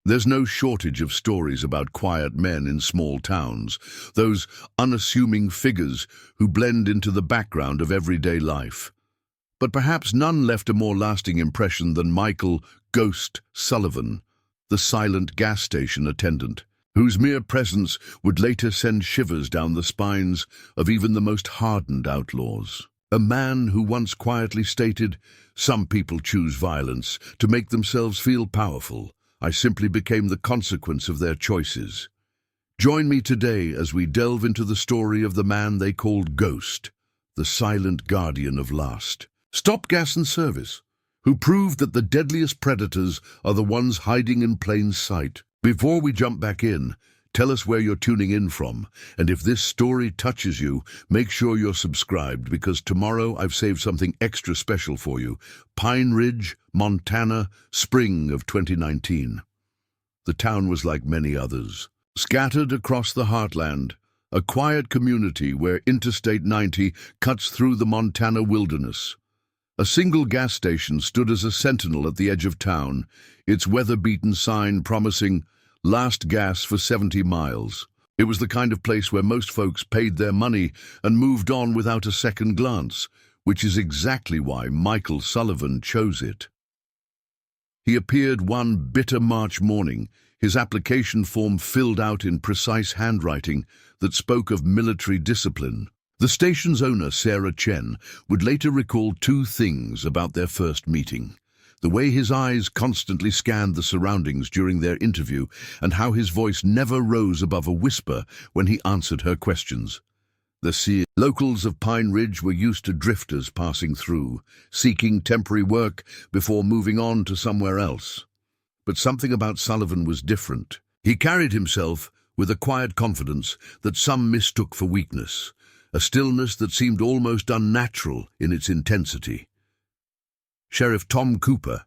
There's no shortage of stories about quiet men in small towns, those unassuming figures who blend into the background of everyday life. But perhaps none left a more lasting impression than Michael "Ghost" Sullivan, the silent gas station attendant, whose mere presence would later send shivers down the spines of even the most hardened outlaws. A man who once quietly stated, "Some people choose violence to make themselves feel powerful. I simply became the consequence of their choices." Join me today as we delve into the story of the man they called Ghost, the silent guardian of last. Stop gas and service, who proved that the deadliest predators are the ones hiding in plain sight. Before we jump back in, tell us where you're tuning in from, and if this story touches you, make sure you're subscribed, because tomorrow I've saved something extra special for you. Pine Ridge, Montana, spring of 2019. The town was like many others. Scattered across the heartland, a quiet community where Interstate 90 cuts through the Montana wilderness. A single gas station stood as a sentinel at the edge of town, its weather-beaten sign promising "Last gas for 70 miles." It was the kind of place where most folks paid their money and moved on without a second glance, which is exactly why Michael Sullivan chose it. He appeared one bitter March morning, his application form filled out in precise handwriting that spoke of military discipline. The station's owner, Sarah Chen, would later recall two things about their first meeting: the way his eyes constantly scanned the surroundings during their interview, and how his voice never rose above a whisper when he answered her questions. Locals of Pine Ridge were used to drifters passing through, seeking temporary work before moving on to somewhere else. But something about Sullivan was different. He carried himself with a quiet confidence that some mistook for weakness, a stillness that seemed almost unnatural in its intensity. Sheriff Tom Cooper,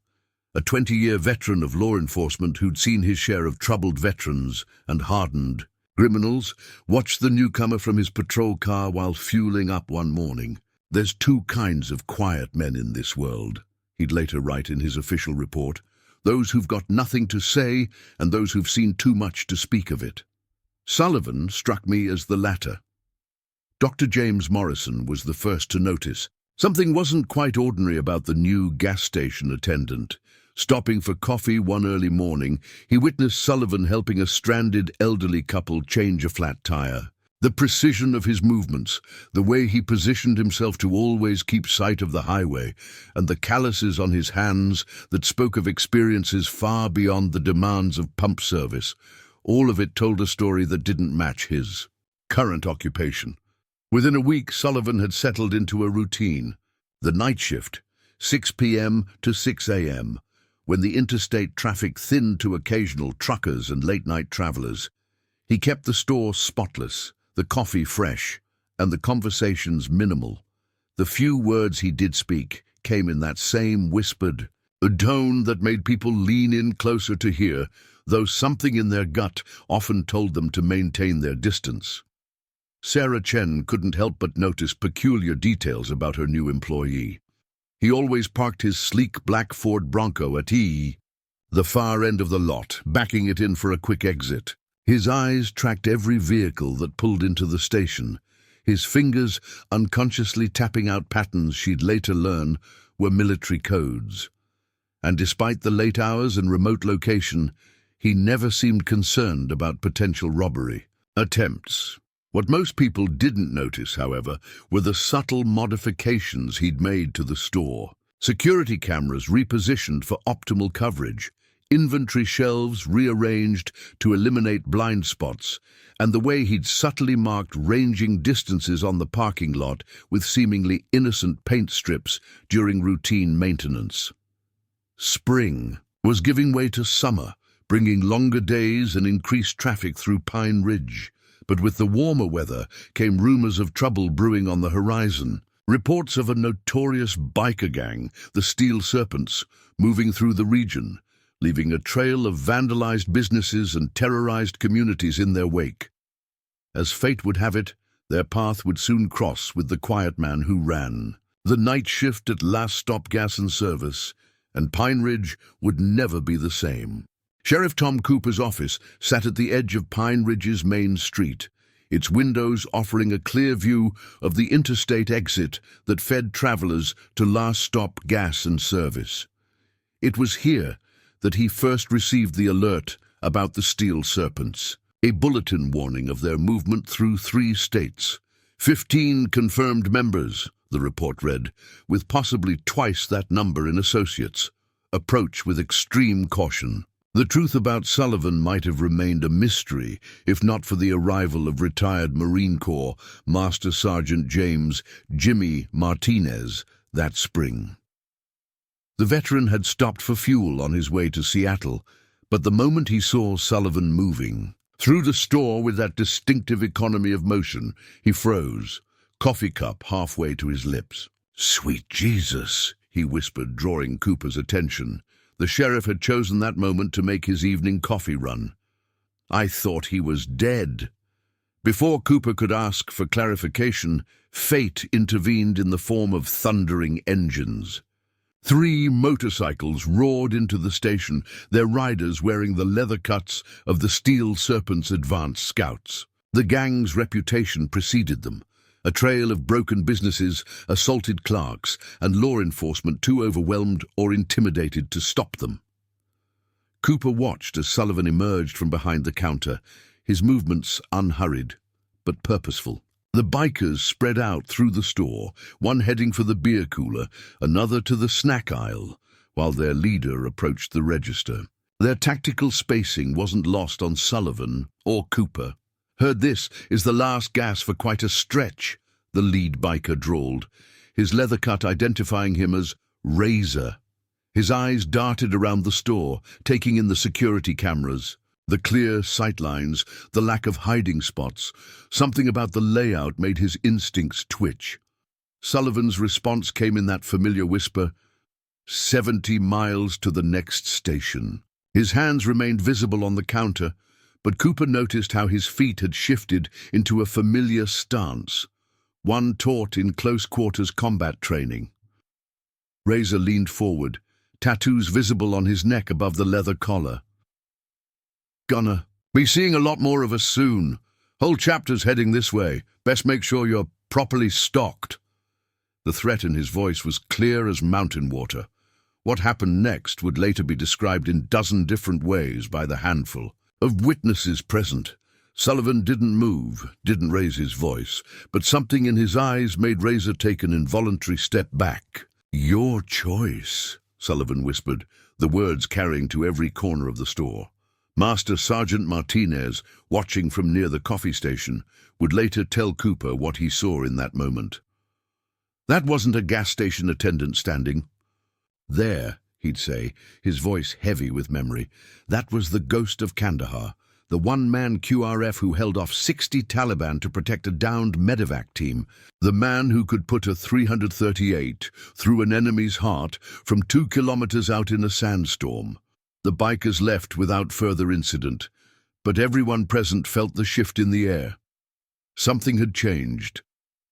a 20-year veteran of law enforcement who'd seen his share of troubled veterans and hardened criminals, watched the newcomer from his patrol car while fueling up one morning. "There's two kinds of quiet men in this world," he'd later write in his official report: "those who've got nothing to say and those who've seen too much to speak of it." Sullivan struck me as the latter. Dr. James Morrison was the first to notice something wasn't quite ordinary about the new gas station attendant. Stopping for coffee one early morning, he witnessed Sullivan helping a stranded elderly couple change a flat tire. The precision of his movements, the way he positioned himself to always keep sight of the highway, and the calluses on his hands that spoke of experiences far beyond the demands of pump service, all of it told a story that didn't match his current occupation. Within a week, Sullivan had settled into a routine: the night shift, 6 p.m. to 6 a.m., when the interstate traffic thinned to occasional truckers and late-night travelers. He kept the store spotless, the coffee fresh, and the conversations minimal. The few words he did speak came in that same whispered tone that made people lean in closer to hear, though something in their gut often told them to maintain their distance. Sarah Chen couldn't help but notice peculiar details about her new employee. He always parked his sleek black Ford Bronco at the far end of the lot, backing it in for a quick exit. His eyes tracked every vehicle that pulled into the station, his fingers unconsciously tapping out patterns she'd later learn were military codes. And despite the late hours and remote location, he never seemed concerned about potential robbery attempts. What most people didn't notice, however, were the subtle modifications he'd made to the store. Security cameras repositioned for optimal coverage, inventory shelves rearranged to eliminate blind spots, and the way he'd subtly marked ranging distances on the parking lot with seemingly innocent paint strips during routine maintenance. Spring was giving way to summer, bringing longer days and increased traffic through Pine Ridge. But with the warmer weather came rumors of trouble brewing on the horizon. Reports of a notorious biker gang, the Steel Serpents, moving through the region, leaving a trail of vandalized businesses and terrorized communities in their wake. As fate would have it, their path would soon cross with the quiet man who ran. The night shift at last stopped gas and service, and Pine Ridge would never be the same. Sheriff Tom Cooper's office sat at the edge of Pine Ridge's main street, its windows offering a clear view of the interstate exit that fed travelers to Last Stop Gas and Service. It was here that he first received the alert about the steel serpents, a bulletin warning of their movement through 3 states. 15 confirmed members, the report read, with possibly twice that number in associates. Approach with extreme caution. The truth about Sullivan might have remained a mystery if not for the arrival of retired Marine Corps Master Sergeant James "Jimmy" Martinez that spring. The veteran had stopped for fuel on his way to Seattle, but the moment he saw Sullivan moving through the store with that distinctive economy of motion, he froze, coffee cup halfway to his lips. "Sweet Jesus," he whispered, drawing Cooper's attention. The sheriff had chosen that moment to make his evening coffee run. "I thought he was dead." Before Cooper could ask for clarification, fate intervened in the form of thundering engines. 3 motorcycles roared into the station, their riders wearing the leather cuts of the Steel Serpent's advance scouts. The gang's reputation preceded them, a trail of broken businesses, assaulted clerks, and law enforcement too overwhelmed or intimidated to stop them. Cooper watched as Sullivan emerged from behind the counter, his movements unhurried, but purposeful. The bikers spread out through the store, one heading for the beer cooler, another to the snack aisle, while their leader approached the register. Their tactical spacing wasn't lost on Sullivan or Cooper. "Heard this is the last gas for quite a stretch," the lead biker drawled, his leather cut identifying him as Razor. His eyes darted around the store, taking in the security cameras, the clear sightlines, the lack of hiding spots. Something about the layout made his instincts twitch. Sullivan's response came in that familiar whisper, 70 miles to the next station. His hands remained visible on the counter, but Cooper noticed how his feet had shifted into a familiar stance, one taught in close-quarters combat training. Razor leaned forward, tattoos visible on his neck above the leather collar. "Gonna be seeing a lot more of us soon. Whole chapter's heading this way. Best make sure you're properly stocked." The threat in his voice was clear as mountain water. What happened next would later be described in 12 different ways by the handful of witnesses present. Sullivan didn't move, didn't raise his voice, but something in his eyes made Razor take an involuntary step back. "Your choice," Sullivan whispered, the words carrying to every corner of the store. Master Sergeant Martinez, watching from near the coffee station, would later tell Cooper what he saw in that moment. That wasn't a gas station attendant standing there, he'd say, his voice heavy with memory. That was the ghost of Kandahar, the one-man QRF who held off 60 Taliban to protect a downed medevac team, the man who could put a 338 through an enemy's heart from 2 kilometers out in a sandstorm. The bikers left without further incident, but everyone present felt the shift in the air. Something had changed.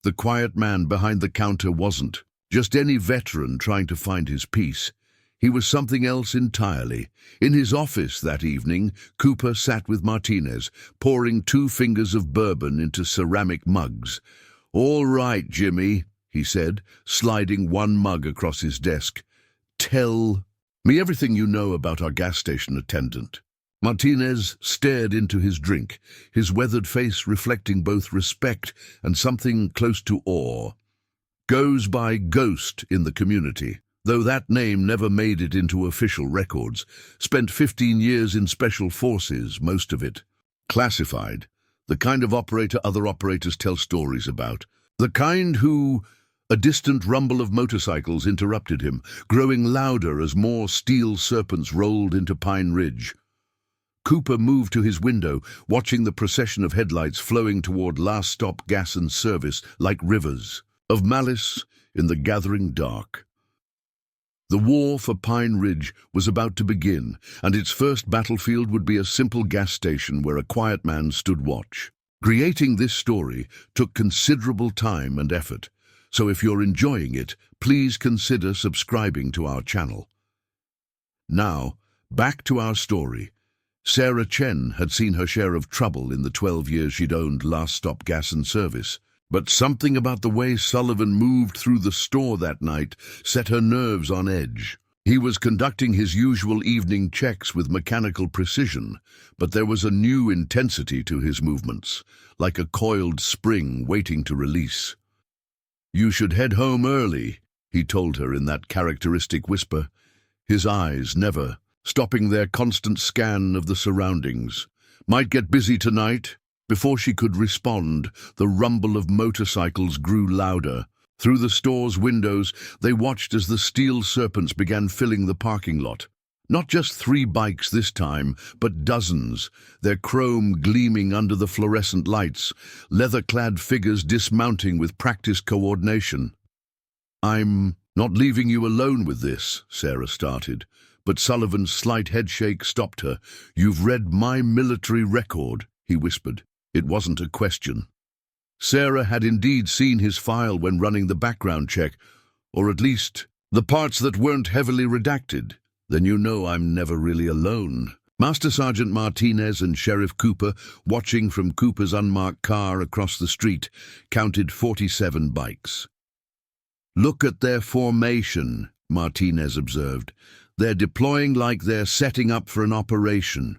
The quiet man behind the counter wasn't just any veteran trying to find his peace. He was something else entirely. In his office that evening, Cooper sat with Martinez, pouring 2 fingers of bourbon into ceramic mugs. "All right, Jimmy," he said, sliding one mug across his desk. "Tell me everything you know about our gas station attendant." Martinez stared into his drink, his weathered face reflecting both respect and something close to awe. "Goes by Ghost in the community, though that name never made it into official records. Spent 15 years in special forces, most of it classified. The kind of operator other operators tell stories about. The kind who..." A distant rumble of motorcycles interrupted him, growing louder as more steel serpents rolled into Pine Ridge. Cooper moved to his window, watching the procession of headlights flowing toward Last Stop Gas and Service like rivers of malice in the gathering dark. The war for Pine Ridge was about to begin, and its first battlefield would be a simple gas station where a quiet man stood watch. Creating this story took considerable time and effort, so if you're enjoying it, please consider subscribing to our channel. Now, back to our story. Sarah Chen had seen her share of trouble in the 12 years she'd owned Last Stop Gas and Service, but something about the way Sullivan moved through the store that night set her nerves on edge. He was conducting his usual evening checks with mechanical precision, but there was a new intensity to his movements, like a coiled spring waiting to release. "You should head home early," he told her in that characteristic whisper, his eyes never stopping their constant scan of the surroundings. "Might get busy tonight." Before she could respond, the rumble of motorcycles grew louder. Through the store's windows, they watched as the steel serpents began filling the parking lot. Not just 3 bikes this time, but dozens, their chrome gleaming under the fluorescent lights, leather-clad figures dismounting with practiced coordination. "I'm not leaving you alone with this," Sarah started, but Sullivan's slight headshake stopped her. "You've read my military record," he whispered. It wasn't a question. Sarah had indeed seen his file when running the background check, or at least the parts that weren't heavily redacted. "Then you know I'm never really alone." Master Sergeant Martinez and Sheriff Cooper, watching from Cooper's unmarked car across the street, counted 47 bikes. "Look at their formation," Martinez observed. "They're deploying like they're setting up for an operation.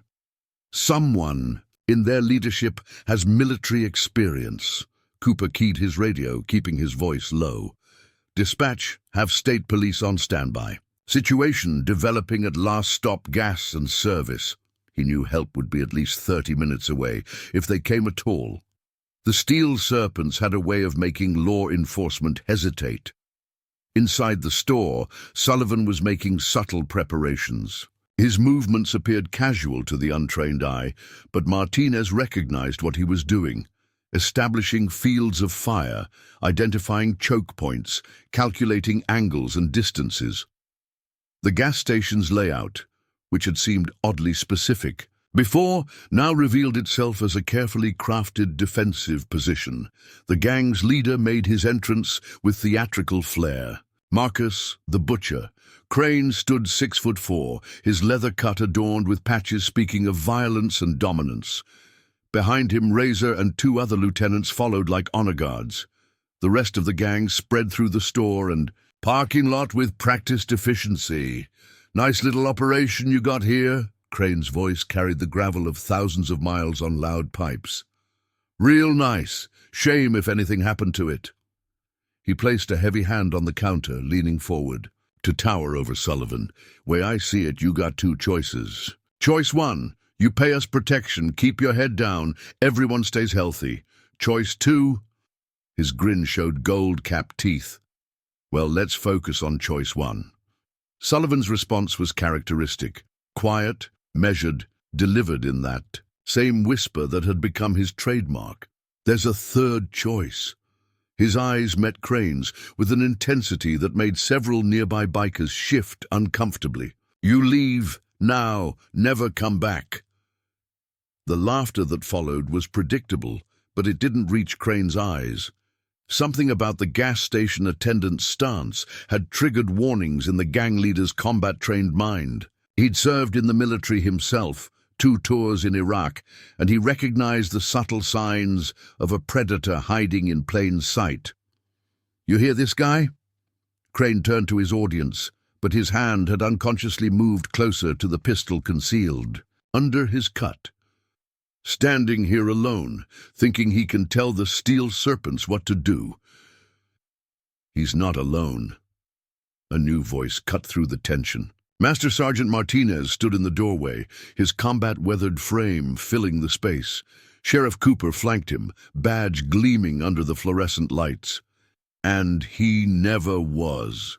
Someone in their leadership has military experience." Cooper keyed his radio, keeping his voice low. "Dispatch, have state police on standby. Situation developing at Last Stop Gas and Service." He knew help would be at least 30 minutes away, if they came at all. The steel serpents had a way of making law enforcement hesitate. Inside the store, Sullivan was making subtle preparations. His movements appeared casual to the untrained eye, but Martinez recognized what he was doing, establishing fields of fire, identifying choke points, calculating angles and distances. The gas station's layout, which had seemed oddly specific before, now revealed itself as a carefully crafted defensive position. The gang's leader made his entrance with theatrical flair. Marcus, the butcher. Crane stood 6'4", his leather cut adorned with patches speaking of violence and dominance. Behind him, Razor and 2 other lieutenants followed like honor guards. The rest of the gang spread through the store and parking lot with practiced efficiency. "Nice little operation you got here." Crane's voice carried the gravel of thousands of miles on loud pipes. "Real nice. Shame if anything happened to it." He placed a heavy hand on the counter, leaning forward to tower over Sullivan. "Way I see it, you got 2 choices. Choice 1, you pay us protection, keep your head down, everyone stays healthy. Choice 2, his grin showed gold-capped teeth. "Well, let's focus on choice 1. Sullivan's response was characteristic, quiet, measured, delivered in that same whisper that had become his trademark. "There's a third choice." His eyes met Crane's with an intensity that made several nearby bikers shift uncomfortably. "You leave, now, never come back." The laughter that followed was predictable, but it didn't reach Crane's eyes. Something about the gas station attendant's stance had triggered warnings in the gang leader's combat-trained mind. He'd served in the military himself, 2 tours in Iraq, and he recognized the subtle signs of a predator hiding in plain sight. "You hear this guy?" Crane turned to his audience, but his hand had unconsciously moved closer to the pistol concealed under his cut. "Standing here alone, thinking he can tell the steel serpents what to do." "He's not alone." A new voice cut through the tension. Master Sergeant Martinez stood in the doorway, his combat-weathered frame filling the space. Sheriff Cooper flanked him, badge gleaming under the fluorescent lights. And he never was.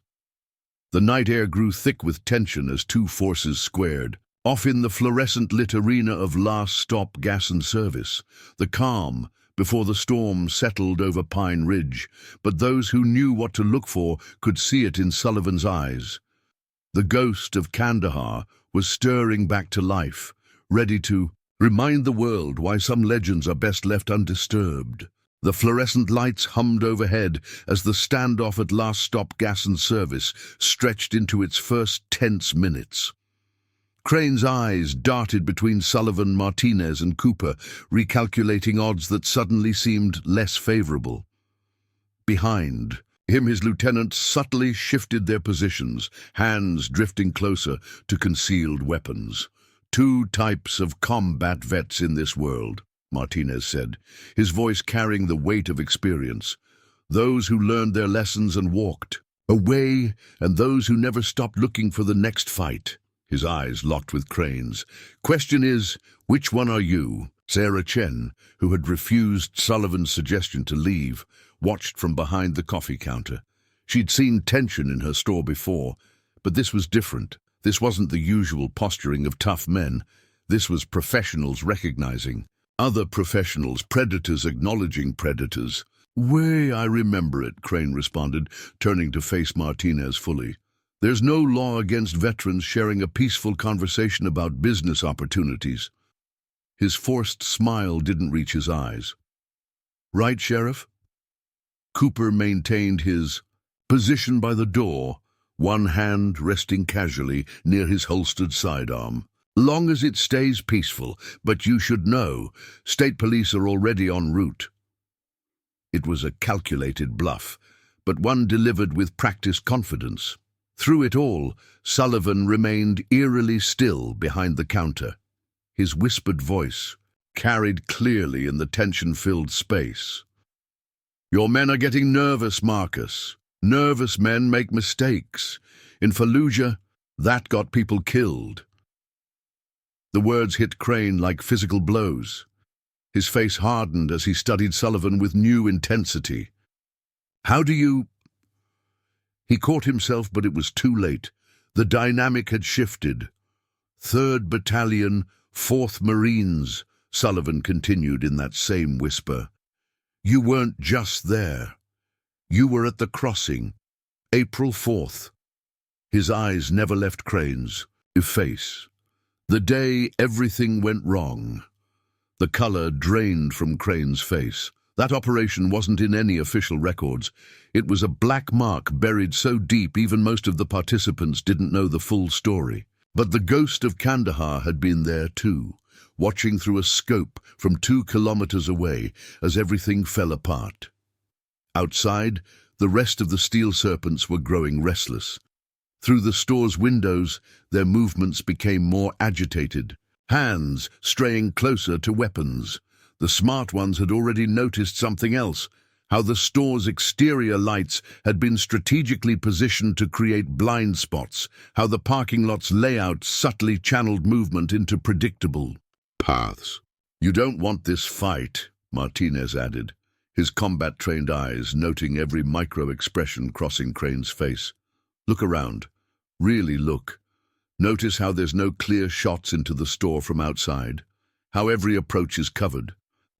The night air grew thick with tension as 2 forces squared. Off in the fluorescent-lit arena of Last Stop Gas and Service, the calm before the storm settled over Pine Ridge, but those who knew what to look for could see it in Sullivan's eyes. The ghost of Kandahar was stirring back to life, ready to remind the world why some legends are best left undisturbed. The fluorescent lights hummed overhead as the standoff at Last Stop Gas and Service stretched into its first tense minutes. Crane's eyes darted between Sullivan, Martinez, and Cooper, recalculating odds that suddenly seemed less favorable. Behind him, his lieutenants subtly shifted their positions, hands drifting closer to concealed weapons. Two types of combat vets in this world, Martinez said, his voice carrying the weight of experience. Those who learned their lessons and walked away, and those who never stopped looking for the next fight. His eyes locked with Crane's. Question is, which one are you? Sarah Chen, who had refused Sullivan's suggestion to leave, watched from behind the coffee counter. She'd seen tension in her store before, but this was different. This wasn't the usual posturing of tough men. This was professionals recognizing other professionals, predators acknowledging predators. "Way I remember it," Crane responded, turning to face Martinez fully. "There's no law against veterans sharing a peaceful conversation about business opportunities." His forced smile didn't reach his eyes. "Right, Sheriff?" Cooper maintained his position by the door, one hand resting casually near his holstered sidearm. "Long as it stays peaceful, but you should know, state police are already en route." It was a calculated bluff, but one delivered with practiced confidence. Through it all, Sullivan remained eerily still behind the counter. His whispered voice carried clearly in the tension-filled space. "Your men are getting nervous, Marcus. Nervous men make mistakes. In Fallujah, that got people killed." The words hit Crane like physical blows. His face hardened as he studied Sullivan with new intensity. "How do you—" He caught himself, but it was too late. The dynamic had shifted. "3rd Battalion, 4th Marines," Sullivan continued in that same whisper. "You weren't just there. You were at the crossing, April 4th. His eyes never left Crane's face. The day everything went wrong. The color drained from Crane's face. That operation wasn't in any official records. It was a black mark buried so deep even most of the participants didn't know the full story. But the ghost of Kandahar had been there too, watching through a scope from 2 kilometers away as everything fell apart. Outside, the rest of the steel serpents were growing restless. Through the store's windows, their movements became more agitated, hands straying closer to weapons. The smart ones had already noticed something else, how the store's exterior lights had been strategically positioned to create blind spots, how the parking lot's layout subtly channeled movement into predictable paths. "You don't want this fight," Martinez added, his combat-trained eyes noting every micro-expression crossing Crane's face. "Look around. Really look. Notice how there's no clear shots into the store from outside, how every approach is covered.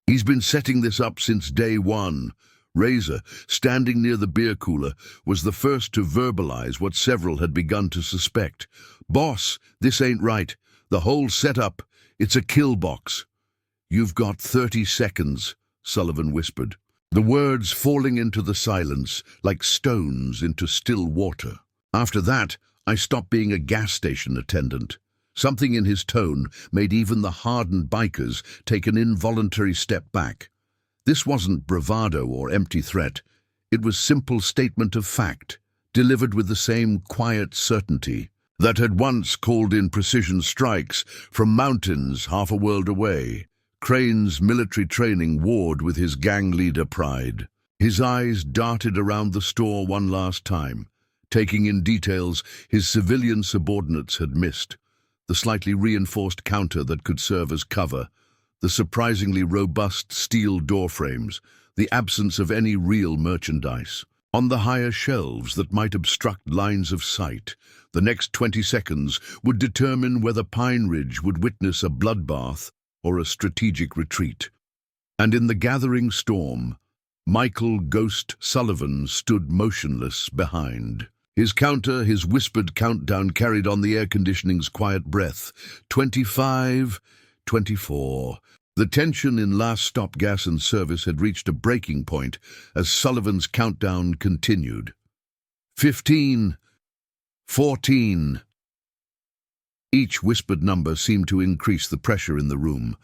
He's been setting this up since day one." Razor, standing near the beer cooler, was the first to verbalize what several had begun to suspect. "Boss, this ain't right. The whole setup, it's a kill box." "You've got 30 seconds, Sullivan whispered, the words falling into the silence like stones into still water. "After that, I stopped being a gas station attendant." Something in his tone made even the hardened bikers take an involuntary step back. This wasn't bravado or empty threat. It was simple statement of fact, delivered with the same quiet certainty that had once called in precision strikes from mountains half a world away. Crane's military training warred with his gang leader pride. His eyes darted around the store one last time, taking in details his civilian subordinates had missed. The slightly reinforced counter that could serve as cover, the surprisingly robust steel door frames, the absence of any real merchandise. On the higher shelves that might obstruct lines of sight, the next 20 seconds would determine whether Pine Ridge would witness a bloodbath or a strategic retreat. And in the gathering storm, Michael Ghost Sullivan stood motionless behind. His counter, his whispered countdown carried on the air conditioning's quiet breath. 25, 24. The tension in last stop gas and service had reached a breaking point as Sullivan's countdown continued. 15, 14. Each whispered number seemed to increase the pressure in the room,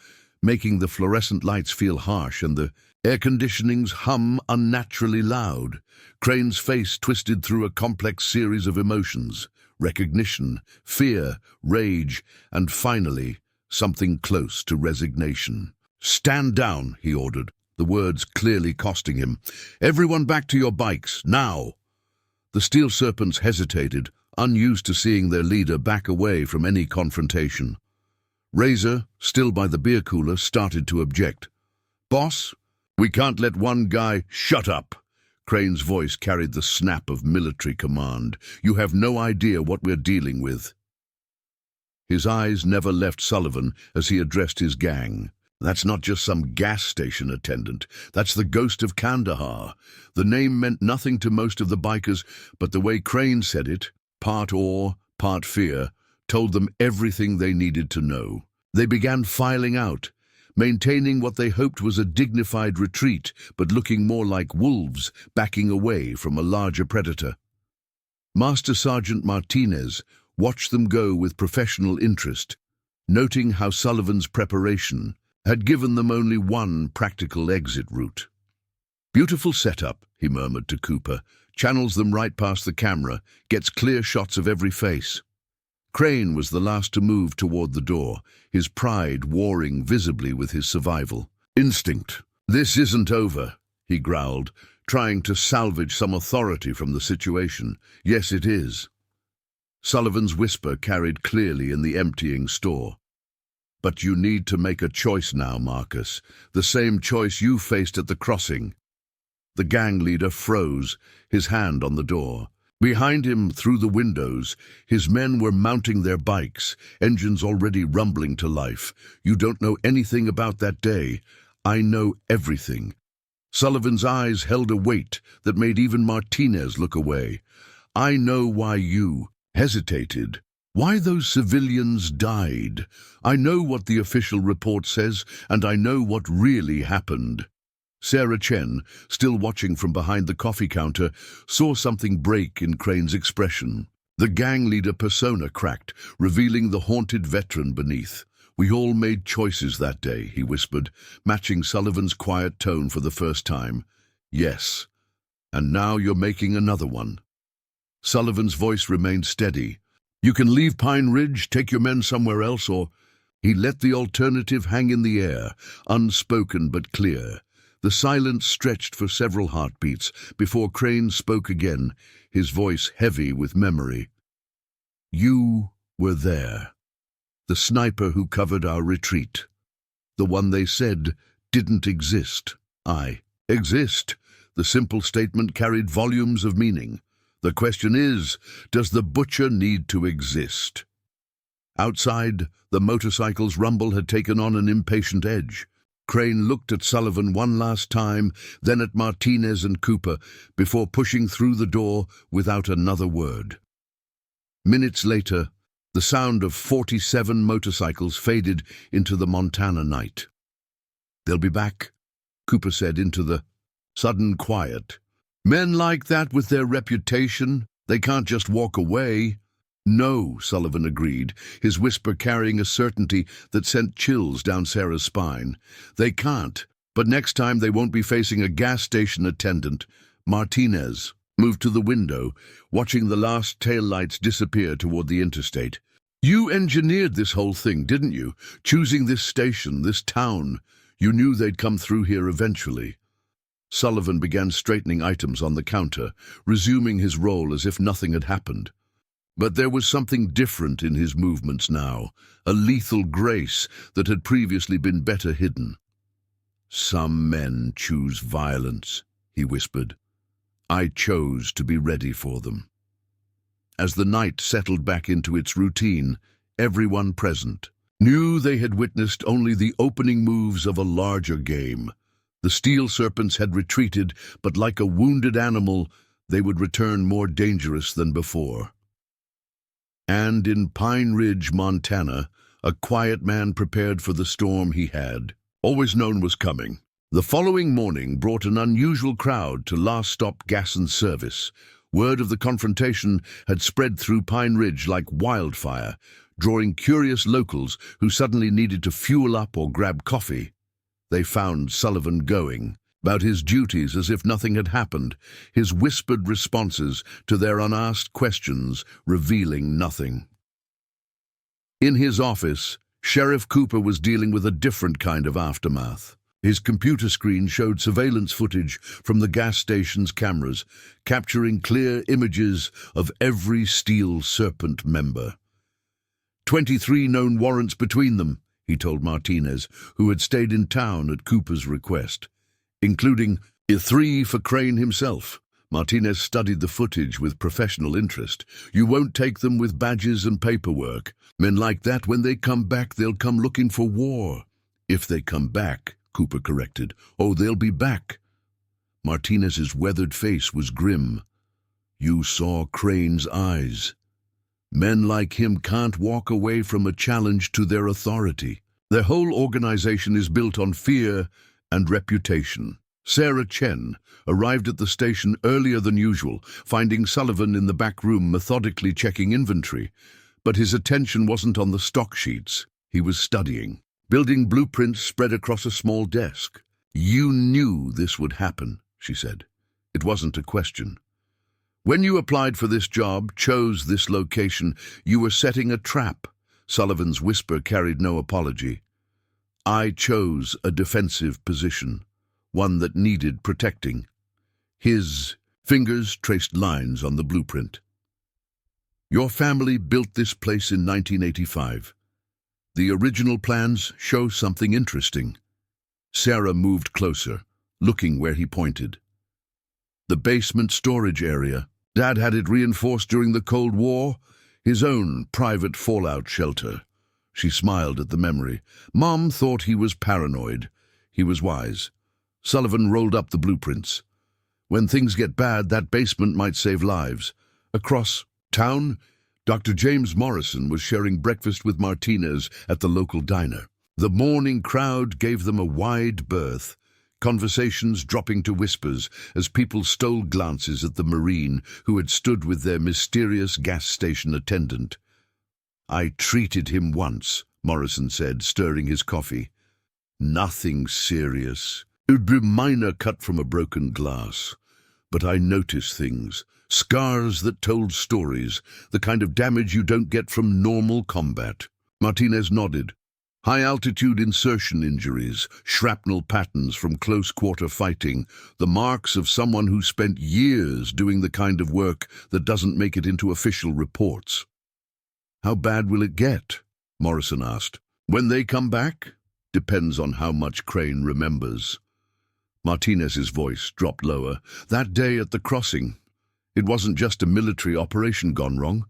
making the fluorescent lights feel harsh and the air conditioning's hum unnaturally loud. Crane's face twisted through a complex series of emotions: recognition, fear, rage, and finally, something close to resignation. "Stand down," he ordered, the words clearly costing him. "Everyone back to your bikes, now!" The steel serpents hesitated, unused to seeing their leader back away from any confrontation. Razor, still by the beer cooler, started to object. "Boss, we can't let one guy—" "Shut up!" Crane's voice carried the snap of military command. "You have no idea what we're dealing with." His eyes never left Sullivan as he addressed his gang. "That's not just some gas station attendant. That's the ghost of Kandahar." The name meant nothing to most of the bikers, but the way Crane said it, part awe, part fear, told them everything they needed to know. They began filing out, maintaining what they hoped was a dignified retreat, but looking more like wolves backing away from a larger predator. Master Sergeant Martinez watched them go with professional interest, noting how Sullivan's preparation had given them only one practical exit route. "Beautiful setup," he murmured to Cooper, channels them right past the camera, gets clear shots of every face. Crane was the last to move toward the door, his pride warring visibly with his survival. "Instinct. This isn't over," he growled, trying to salvage some authority from the situation. "Yes, it is." Sullivan's whisper carried clearly in the emptying store. "But you need to make a choice now, Marcus. The same choice you faced at the crossing." The gang leader froze, his hand on the door. Behind him, through the windows, his men were mounting their bikes, engines already rumbling to life. "You don't know anything about that day. I know everything." Sullivan's eyes held a weight that made even Martinez look away. "I know why you hesitated, why those civilians died. I know what the official report says, and I know what really happened." Sarah Chen, still watching from behind the coffee counter, saw something break in Crane's expression. The gang leader persona cracked, revealing the haunted veteran beneath. "We all made choices that day," he whispered, matching Sullivan's quiet tone for the first time. "Yes, and now you're making another one." Sullivan's voice remained steady. "You can leave Pine Ridge, take your men somewhere else, or—" He let the alternative hang in the air, unspoken but clear. The silence stretched for several heartbeats before Crane spoke again, his voice heavy with memory. "You were there. The sniper who covered our retreat. The one they said didn't exist. I exist." The simple statement carried volumes of meaning. The question is, does the butcher need to exist? Outside, the motorcycle's rumble had taken on an impatient edge. Crane looked at Sullivan one last time, then at Martinez and Cooper, before pushing through the door without another word. Minutes later, the sound of 47 motorcycles faded into the Montana night. "They'll be back," Cooper said into the sudden quiet. "Men like that with their reputation, they can't just walk away." "No," Sullivan agreed, his whisper carrying a certainty that sent chills down Sarah's spine. "They can't, but next time they won't be facing a gas station attendant." Martinez moved to the window, watching the last taillights disappear toward the interstate. "You engineered this whole thing, didn't you? Choosing this station, this town. You knew they'd come through here eventually." Sullivan began straightening items on the counter, resuming his role as if nothing had happened. But there was something different in his movements now, a lethal grace that had previously been better hidden. "Some men choose violence," he whispered. "I chose to be ready for them." As the night settled back into its routine, everyone present knew they had witnessed only the opening moves of a larger game. The steel serpents had retreated, but like a wounded animal, they would return more dangerous than before. And in Pine Ridge, Montana, a quiet man prepared for the storm he had always known was coming. The following morning brought an unusual crowd to Last Stop Gas and Service, Word of the confrontation had spread through Pine Ridge like wildfire, drawing curious locals who suddenly needed to fuel up or grab coffee. They found Sullivan going about his duties as if nothing had happened, his whispered responses to their unasked questions revealing nothing. In his office, Sheriff Cooper was dealing with a different kind of aftermath. His computer screen showed surveillance footage from the gas station's cameras, capturing clear images of every Steel Serpent member. 23 known warrants between them, he told Martinez, who had stayed in town at Cooper's request, including 3 for Crane himself. Martinez studied the footage with professional interest. You won't take them with badges and paperwork. Men like that, when they come back, they'll come looking for war. If they come back, Cooper corrected. Oh, they'll be back. Martinez's weathered face was grim. You saw Crane's eyes. Men like him can't walk away from a challenge to their authority. Their whole organization is built on fear and reputation. Sarah Chen arrived at the station earlier than usual, finding Sullivan in the back room methodically checking inventory. But his attention wasn't on the stock sheets. He was studying. Building blueprints spread across a small desk. You knew this would happen, she said. It wasn't a question. When you applied for this job, chose this location, you were setting a trap. Sullivan's whisper carried no apology. I chose a defensive position, one that needed protecting. His fingers traced lines on the blueprint. Your family built this place in 1985. The original plans show something interesting. Sarah moved closer, looking where he pointed. The basement storage area. Dad had it reinforced during the Cold War, his own private fallout shelter. She smiled at the memory. Mom thought he was paranoid. He was wise. Sullivan rolled up the blueprints. When things get bad, that basement might save lives. Across town, Dr. James Morrison was sharing breakfast with Martinez at the local diner. The morning crowd gave them a wide berth, conversations dropping to whispers as people stole glances at the Marine who had stood with their mysterious gas station attendant. I treated him once, Morrison said, stirring his coffee. Nothing serious. A minor cut from a broken glass. But I noticed things. Scars that told stories, the kind of damage you don't get from normal combat. Martinez nodded. High-altitude insertion injuries, shrapnel patterns from close-quarter fighting, the marks of someone who spent years doing the kind of work that doesn't make it into official reports. How bad will it get? Morrison asked. When they come back? Depends on how much Crane remembers. Martinez's voice dropped lower. That day at the crossing, it wasn't just a military operation gone wrong.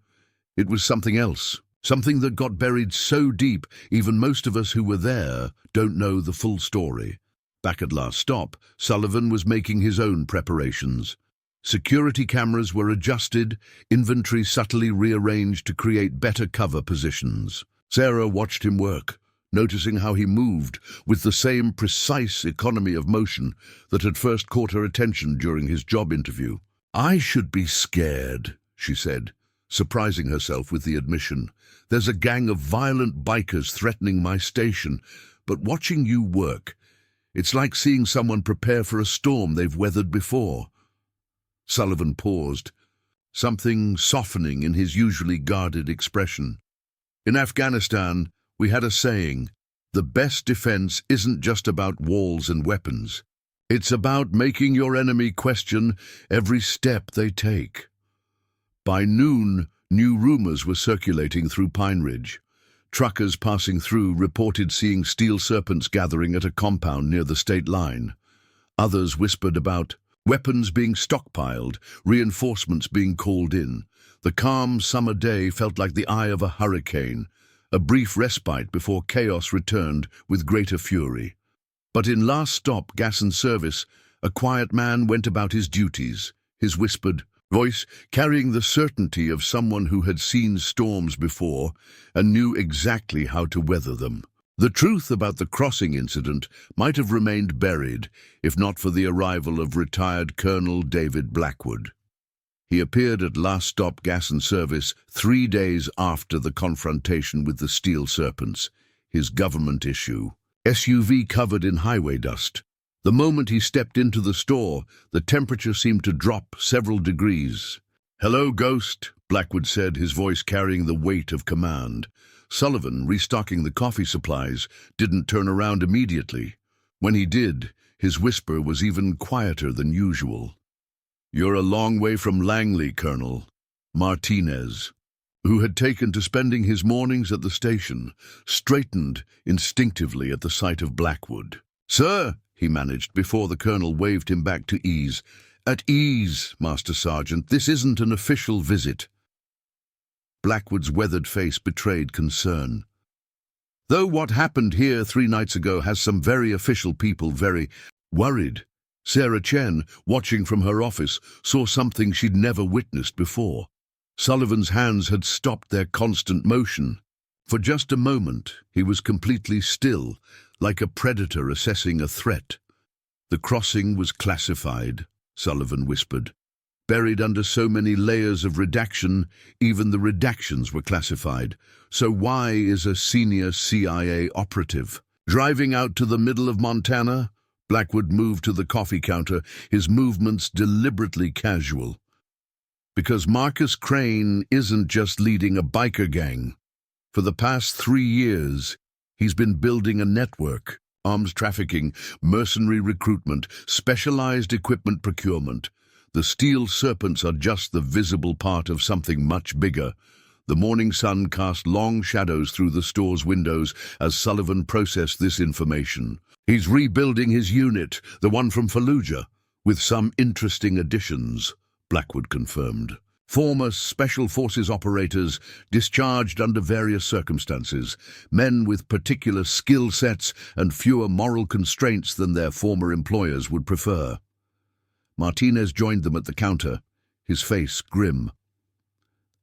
It was something else. Something that got buried so deep, even most of us who were there don't know the full story. Back at last stop, Sullivan was making his own preparations. Security cameras were adjusted, inventory subtly rearranged to create better cover positions. Sarah watched him work, noticing how he moved with the same precise economy of motion that had first caught her attention during his job interview. I should be scared, she said, surprising herself with the admission. There's a gang of violent bikers threatening my station, but watching you work, it's like seeing someone prepare for a storm they've weathered before. Sullivan paused, something softening in his usually guarded expression. In Afghanistan, we had a saying, the best defense isn't just about walls and weapons. It's about making your enemy question every step they take. By noon, new rumors were circulating through Pine Ridge. Truckers passing through reported seeing Steel Serpents gathering at a compound near the state line. Others whispered about weapons being stockpiled, reinforcements being called in. The calm summer day felt like the eye of a hurricane, a brief respite before chaos returned with greater fury. But in Last Stop Gas and Service, a quiet man went about his duties, his whispered voice carrying the certainty of someone who had seen storms before and knew exactly how to weather them. The truth about the crossing incident might have remained buried if not for the arrival of retired Colonel David Blackwood. He appeared at Last Stop Gas and Service 3 days after the confrontation with the Steel Serpents, his government issue. SUV covered in highway dust. The moment he stepped into the store, the temperature seemed to drop several degrees. "Hello, Ghost," Blackwood said, his voice carrying the weight of command. Sullivan, restocking the coffee supplies, didn't turn around immediately. When he did, his whisper was even quieter than usual. "You're a long way from Langley, Colonel." Martinez, who had taken to spending his mornings at the station, straightened instinctively at the sight of Blackwood. "Sir," he managed before the colonel waved him back to ease. "At ease, Master Sergeant. This isn't an official visit." Blackwood's weathered face betrayed concern. "Though what happened here 3 nights ago has some very official people very worried." Sarah Chen, watching from her office, saw something she'd never witnessed before. Sullivan's hands had stopped their constant motion. For just a moment, he was completely still, like a predator assessing a threat. "The crossing was classified," Sullivan whispered. "Buried under so many layers of redaction, even the redactions were classified. So why is a senior CIA operative driving out to the middle of Montana?" Blackwood moved to the coffee counter, his movements deliberately casual. "Because Marcus Crane isn't just leading a biker gang. For the past 3 years, he's been building a network: arms trafficking, mercenary recruitment, specialized equipment procurement. The Steel Serpents are just the visible part of something much bigger." The morning sun cast long shadows through the store's windows as Sullivan processed this information. "He's rebuilding his unit, the one from Fallujah, with some interesting additions," Blackwood confirmed. "Former Special Forces operators discharged under various circumstances, men with particular skill sets and fewer moral constraints than their former employers would prefer." Martinez joined them at the counter, his face grim.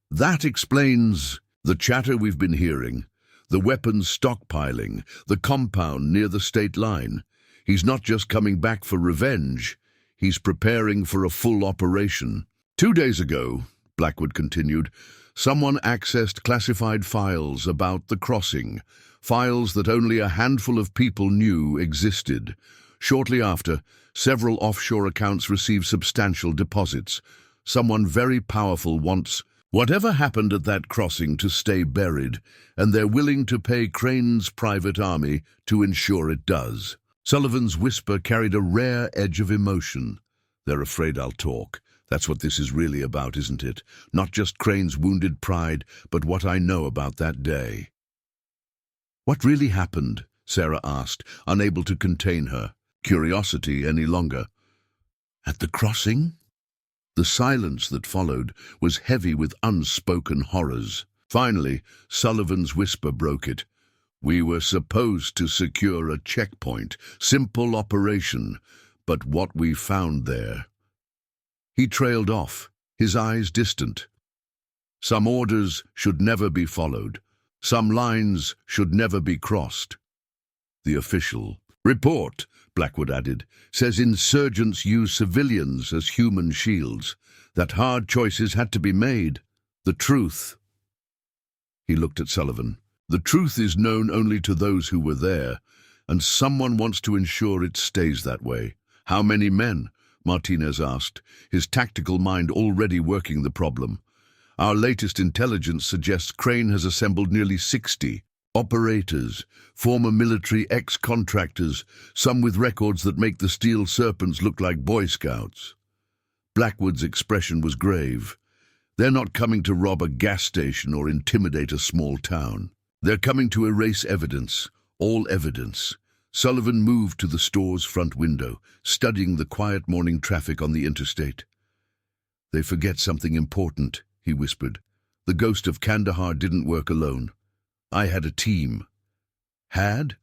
"That explains the chatter we've been hearing, the weapons stockpiling, the compound near the state line. He's not just coming back for revenge, he's preparing for a full operation." 2 days ago, Blackwood continued, someone accessed classified files about the crossing, files that only a handful of people knew existed. Shortly after, several offshore accounts received substantial deposits. Someone very powerful wants whatever happened at that crossing to stay buried, and they're willing to pay Crane's private army to ensure it does. Sullivan's whisper carried a rare edge of emotion. "They're afraid I'll talk. That's what this is really about, isn't it? Not just Crane's wounded pride, but what I know about that day." "What really happened?" Sarah asked, unable to contain her curiosity any longer. "At the crossing?" The silence that followed was heavy with unspoken horrors. Finally, Sullivan's whisper broke it. "We were supposed to secure a checkpoint, simple operation, but what we found there..." He trailed off, his eyes distant. "Some orders should never be followed. Some lines should never be crossed." The official report, Blackwood added, says insurgents use civilians as human shields, that hard choices had to be made. The truth. He looked at Sullivan. The truth is known only to those who were there, and someone wants to ensure it stays that way. "How many men?" Martinez asked, his tactical mind already working the problem. "Our latest intelligence suggests Crane has assembled nearly 60 operators, former military ex-contractors, some with records that make the Steel Serpents look like Boy Scouts." Blackwood's expression was grave. "They're not coming to rob a gas station or intimidate a small town. They're coming to erase evidence, all evidence." Sullivan moved to the store's front window, studying the quiet morning traffic on the interstate. "They forget something important," he whispered. "The ghost of Kandahar didn't work alone. I had a team." "Had?"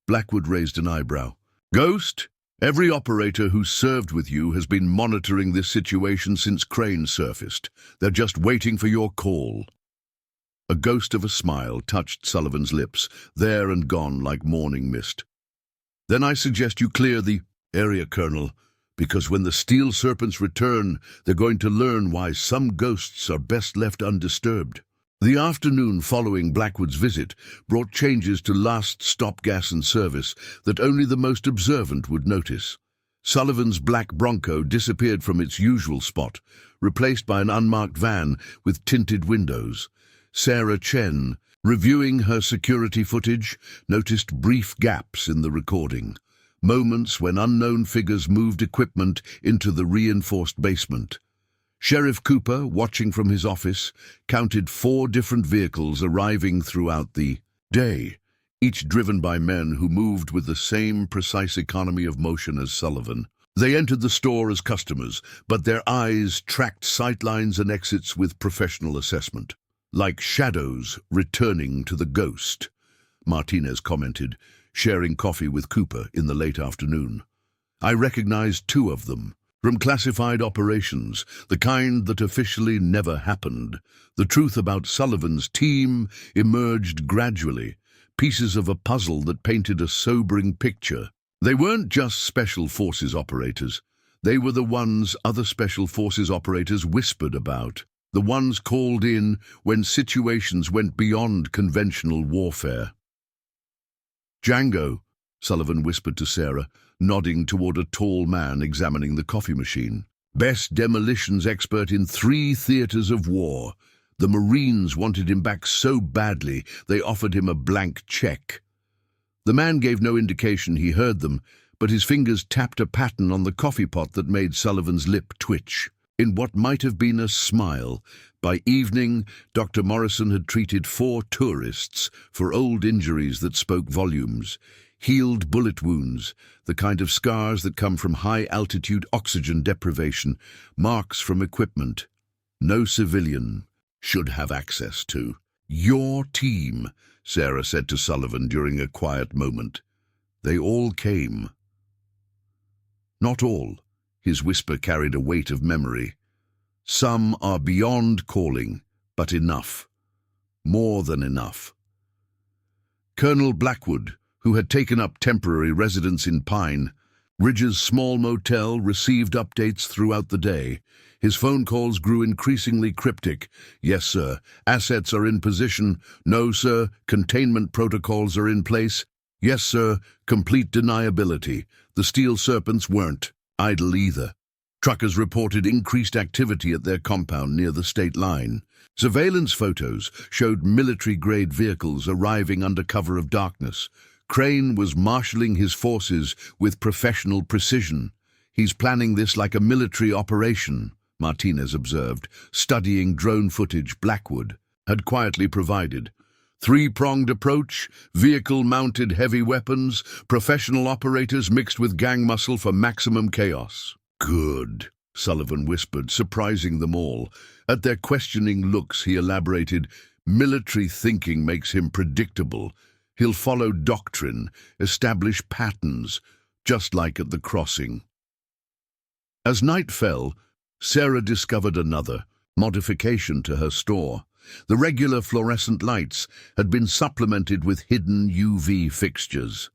Blackwood raised an eyebrow. "Ghost? Every operator who served with you has been monitoring this situation since Crane surfaced. They're just waiting for your call." A ghost of a smile touched Sullivan's lips, there and gone like morning mist. "Then I suggest you clear the area, Colonel. Because when the steel serpents return, they're going to learn why some ghosts are best left undisturbed. The afternoon following Blackwood's visit brought changes to last stop gas and service that only the most observant would notice. Sullivan's black Bronco disappeared from its usual spot, replaced by an unmarked van with tinted windows. Sarah Chen, reviewing her security footage, noticed brief gaps in the recording, moments when unknown figures moved equipment into the reinforced basement. Sheriff Cooper, watching from his office, counted 4 different vehicles arriving throughout the day, each driven by men who moved with the same precise economy of motion as Sullivan. They entered the store as customers, but their eyes tracked sightlines and exits with professional assessment. Like shadows returning to the ghost, Martinez commented, sharing coffee with Cooper in the late afternoon. I recognized 2 of them. From classified operations, the kind that officially never happened. The truth about Sullivan's team emerged gradually, pieces of a puzzle that painted a sobering picture. They weren't just Special Forces operators. They were the ones other Special Forces operators whispered about, the ones called in when situations went beyond conventional warfare. Django, Sullivan whispered to Sarah, nodding toward a tall man examining the coffee machine. Best demolitions expert in 3 theaters of war. The Marines wanted him back so badly they offered him a blank check. The man gave no indication he heard them, but his fingers tapped a pattern on the coffee pot that made Sullivan's lip twitch. In what might have been a smile, by evening, Dr. Morrison had treated 4 tourists for old injuries that spoke volumes. Healed bullet wounds, the kind of scars that come from high-altitude oxygen deprivation, marks from equipment no civilian should have access to. Your team, Sarah said to Sullivan during a quiet moment. They all came. Not all. His whisper carried a weight of memory. Some are beyond calling, but enough. More than enough. Colonel Blackwood, who had taken up temporary residence in Pine Ridge's small motel, received updates throughout the day. His phone calls grew increasingly cryptic. Yes, sir. Assets are in position. No, sir. Containment protocols are in place. Yes, sir. Complete deniability. The steel serpents weren't idle either. Truckers reported increased activity at their compound near the state line. Surveillance photos showed military-grade vehicles arriving under cover of darkness. Crane was marshalling his forces with professional precision. He's planning this like a military operation, Martinez observed, studying drone footage Blackwood had quietly provided. 3-pronged approach, vehicle-mounted heavy weapons, professional operators mixed with gang muscle for maximum chaos. Good, Sullivan whispered, surprising them all. At their questioning looks, he elaborated, military thinking makes him predictable. He'll follow doctrine, establish patterns, just like at the crossing. As night fell, Sarah discovered another modification to her store. The regular fluorescent lights had been supplemented with hidden UV fixtures.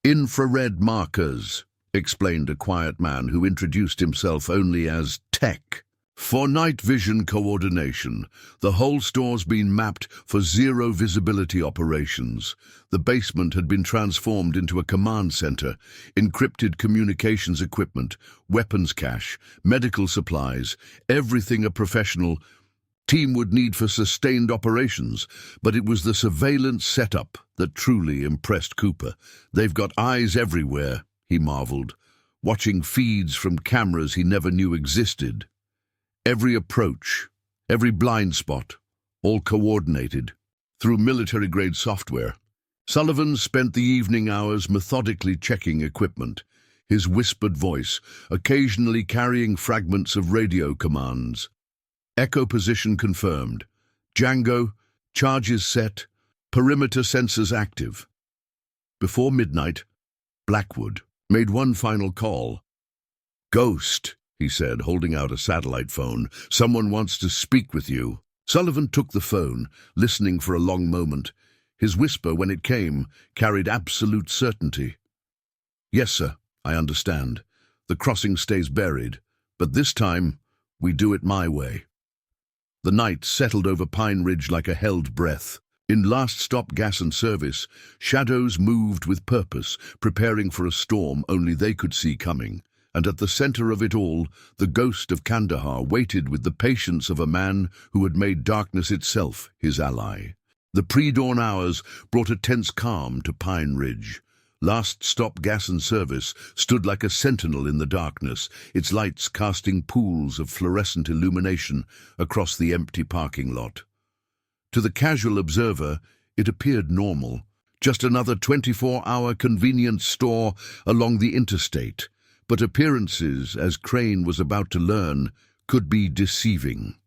Infrared markers, explained a quiet man who introduced himself only as Tech. For night vision coordination, the whole store's been mapped for zero visibility operations. The basement had been transformed into a command center, encrypted communications equipment, weapons cache, medical supplies, everything a professional team would need for sustained operations. But it was the surveillance setup that truly impressed Cooper. They've got eyes everywhere, he marveled, watching feeds from cameras he never knew existed. Every approach, every blind spot, all coordinated through military-grade software. Sullivan spent the evening hours methodically checking equipment, his whispered voice occasionally carrying fragments of radio commands. Echo position confirmed. Django, charges set, perimeter sensors active. Before midnight, Blackwood made one final call. Ghost, he said, holding out a satellite phone. Someone wants to speak with you. Sullivan took the phone, listening for a long moment. His whisper, when it came, carried absolute certainty. Yes, sir, I understand. The crossing stays buried, but this time we do it my way. The night settled over Pine Ridge like a held breath. In Last Stop Gas and Service, shadows moved with purpose, preparing for a storm only they could see coming. And at the center of it all, the ghost of Kandahar waited with the patience of a man who had made darkness itself his ally. The pre-dawn hours brought a tense calm to Pine Ridge. Last Stop Gas and Service stood like a sentinel in the darkness, its lights casting pools of fluorescent illumination across the empty parking lot. To the casual observer, it appeared normal, just another 24-hour convenience store along the interstate. But appearances, as Crane was about to learn, could be deceiving.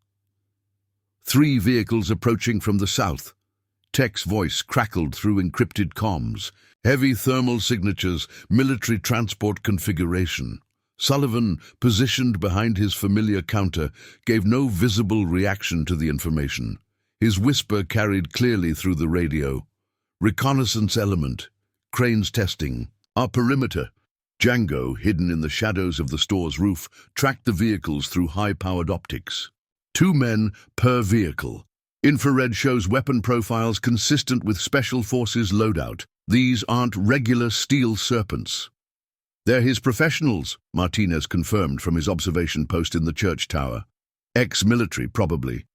3 vehicles approaching from the south. Tech's voice crackled through encrypted comms. Heavy thermal signatures, military transport configuration. Sullivan, positioned behind his familiar counter, gave no visible reaction to the information. His whisper carried clearly through the radio. Reconnaissance element. Crane's testing. Our perimeter. Django, hidden in the shadows of the store's roof, tracked the vehicles through high-powered optics. 2 men per vehicle. Infrared shows weapon profiles consistent with Special Forces loadout. These aren't regular steel serpents. They're his professionals, Martinez confirmed from his observation post in the church tower. Ex-military, probably.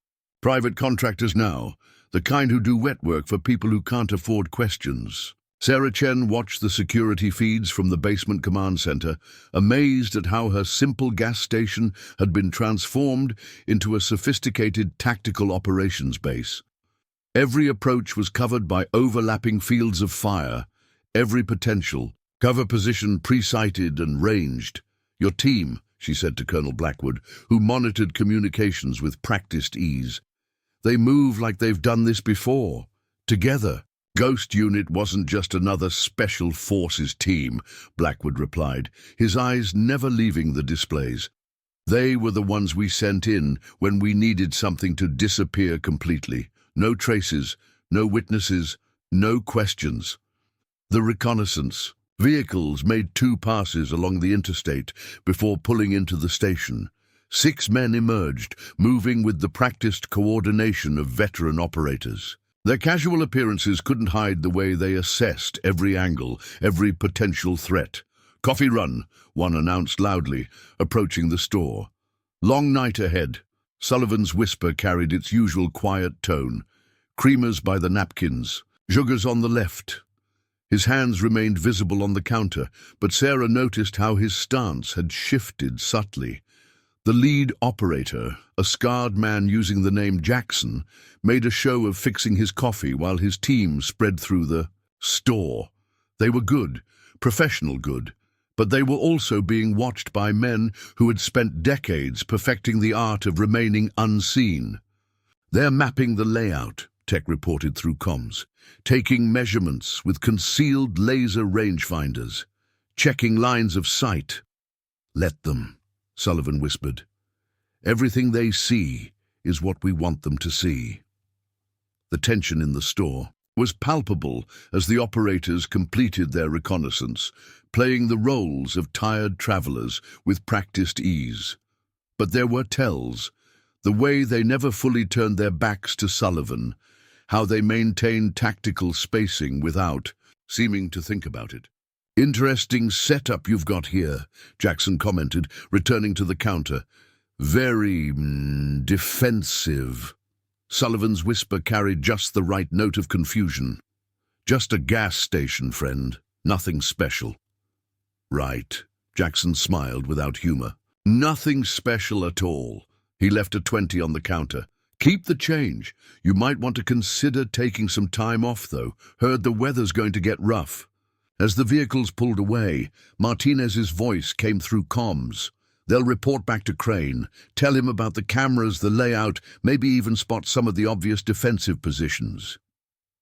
Private contractors now, the kind who do wet work for people who can't afford questions. Sarah Chen watched the security feeds from the basement command center, amazed at how her simple gas station had been transformed into a sophisticated tactical operations base. Every approach was covered by overlapping fields of fire, every potential cover position pre-sighted and ranged. Your team, she said to Colonel Blackwood, who monitored communications with practiced ease. They move like they've done this before, together. Ghost Unit wasn't just another Special Forces team, Blackwood replied, his eyes never leaving the displays. They were the ones we sent in when we needed something to disappear completely. No traces, no witnesses, no questions. The reconnaissance. Vehicles made 2 passes along the interstate before pulling into the station. 6 men emerged, moving with the practiced coordination of veteran operators. Their casual appearances couldn't hide the way they assessed every angle, every potential threat. Coffee run, one announced loudly, approaching the store. Long night ahead. Sullivan's whisper carried its usual quiet tone. Creamers by the napkins. Sugars on the left. His hands remained visible on the counter, but Sarah noticed how his stance had shifted subtly. The lead operator, a scarred man using the name Jackson, made a show of fixing his coffee while his team spread through the store. They were good, professional good, but they were also being watched by men who had spent decades perfecting the art of remaining unseen. They're mapping the layout, Tech reported through comms, taking measurements with concealed laser rangefinders, checking lines of sight. Let them, Sullivan whispered. Everything they see is what we want them to see. The tension in the store was palpable as the operators completed their reconnaissance, playing the roles of tired travelers with practiced ease. But there were tells, the way they never fully turned their backs to Sullivan, how they maintained tactical spacing without seeming to think about it. Interesting setup you've got here, Jackson commented, returning to the counter. Very defensive. Sullivan's whisper carried just the right note of confusion. Just a gas station, friend. Nothing special. Right. Jackson smiled without humor. Nothing special at all. He left a 20 on the counter. Keep the change. You might want to consider taking some time off, though. Heard the weather's going to get rough. As the vehicles pulled away, Martinez's voice came through comms. They'll report back to Crane, tell him about the cameras, the layout, maybe even spot some of the obvious defensive positions.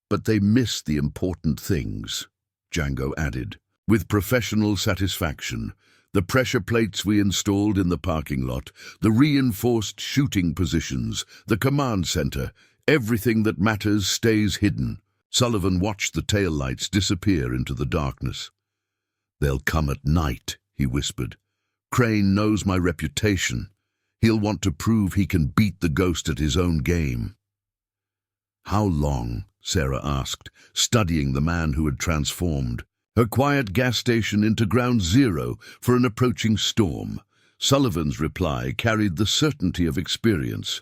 But they missed the important things, Django added, with professional satisfaction. The pressure plates we installed in the parking lot, the reinforced shooting positions, the command center, everything that matters stays hidden. Sullivan watched the taillights disappear into the darkness. They'll come at night, he whispered. Crane knows my reputation. He'll want to prove he can beat the ghost at his own game. How long? Sarah asked, studying the man who had transformed. Her quiet gas station into ground zero for an approaching storm. Sullivan's reply carried the certainty of experience.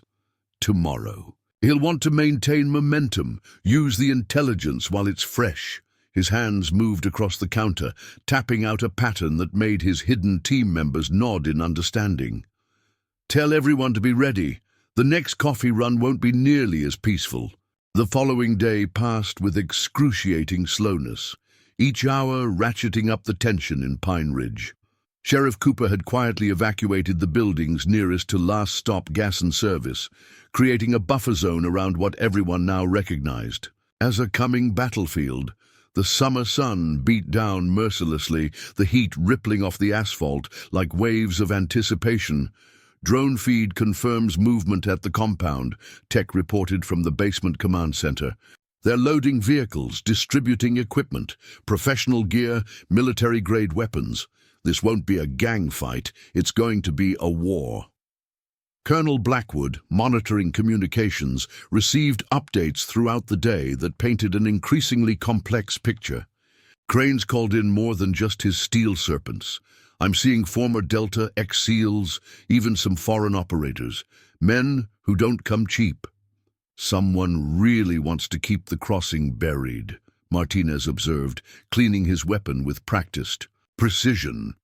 Tomorrow. He'll want to maintain momentum, use the intelligence while it's fresh. His hands moved across the counter, tapping out a pattern that made his hidden team members nod in understanding. Tell everyone to be ready. The next coffee run won't be nearly as peaceful. The following day passed with excruciating slowness, each hour ratcheting up the tension in Pine Ridge. Sheriff Cooper had quietly evacuated the buildings nearest to last stop gas and service, creating a buffer zone around what everyone now recognized as a coming battlefield. The summer sun beat down mercilessly, the heat rippling off the asphalt like waves of anticipation. Drone feed confirms movement at the compound, Tech reported from the basement command center. They're loading vehicles, distributing equipment, professional gear, military-grade weapons. This won't be a gang fight, it's going to be a war. Colonel Blackwood, monitoring communications, received updates throughout the day that painted an increasingly complex picture. Crane's called in more than just his steel serpents. I'm seeing former Delta, ex-SEALs, even some foreign operators, men who don't come cheap. Someone really wants to keep the crossing buried, Martinez observed, cleaning his weapon with practiced precision.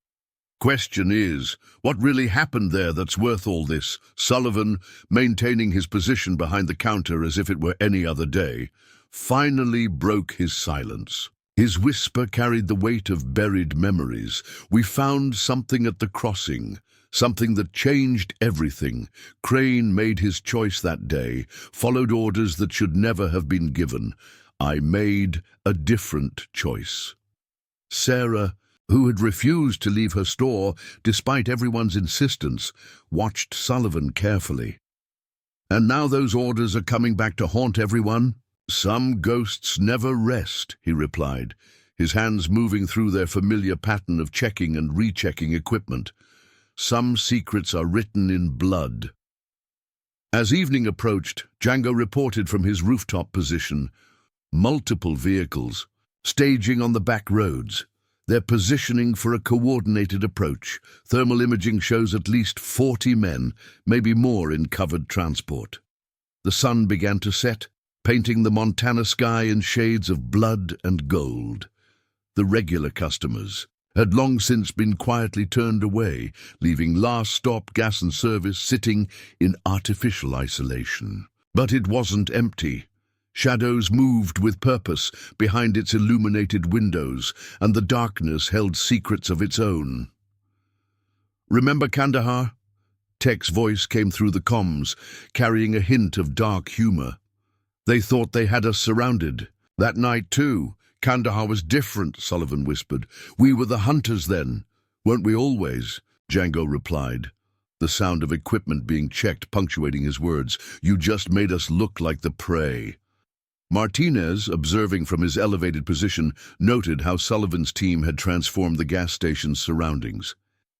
Question is, what really happened there that's worth all this? Sullivan, maintaining his position behind the counter as if it were any other day, finally broke his silence. His whisper carried the weight of buried memories. We found something at the crossing, something that changed everything. Crane made his choice that day, followed orders that should never have been given. I made a different choice. Sarah, who had refused to leave her store despite everyone's insistence, watched Sullivan carefully. And now those orders are coming back to haunt everyone? Some ghosts never rest, he replied, his hands moving through their familiar pattern of checking and rechecking equipment. Some secrets are written in blood. As evening approached, Django reported from his rooftop position. Multiple vehicles, staging on the back roads. They're positioning for a coordinated approach. Thermal imaging shows at least 40 men, maybe more in covered transport. The sun began to set, painting the Montana sky in shades of blood and gold. The regular customers had long since been quietly turned away, leaving last stop gas and service sitting in artificial isolation. But it wasn't empty. Shadows moved with purpose behind its illuminated windows, and the darkness held secrets of its own. Remember Kandahar? Tech's voice came through the comms, carrying a hint of dark humor. They thought they had us surrounded. That night, too. Kandahar was different, Sullivan whispered. We were the hunters then. Weren't we always? Django replied, the sound of equipment being checked punctuating his words. You just made us look like the prey. Martinez, observing from his elevated position, noted how Sullivan's team had transformed the gas station's surroundings.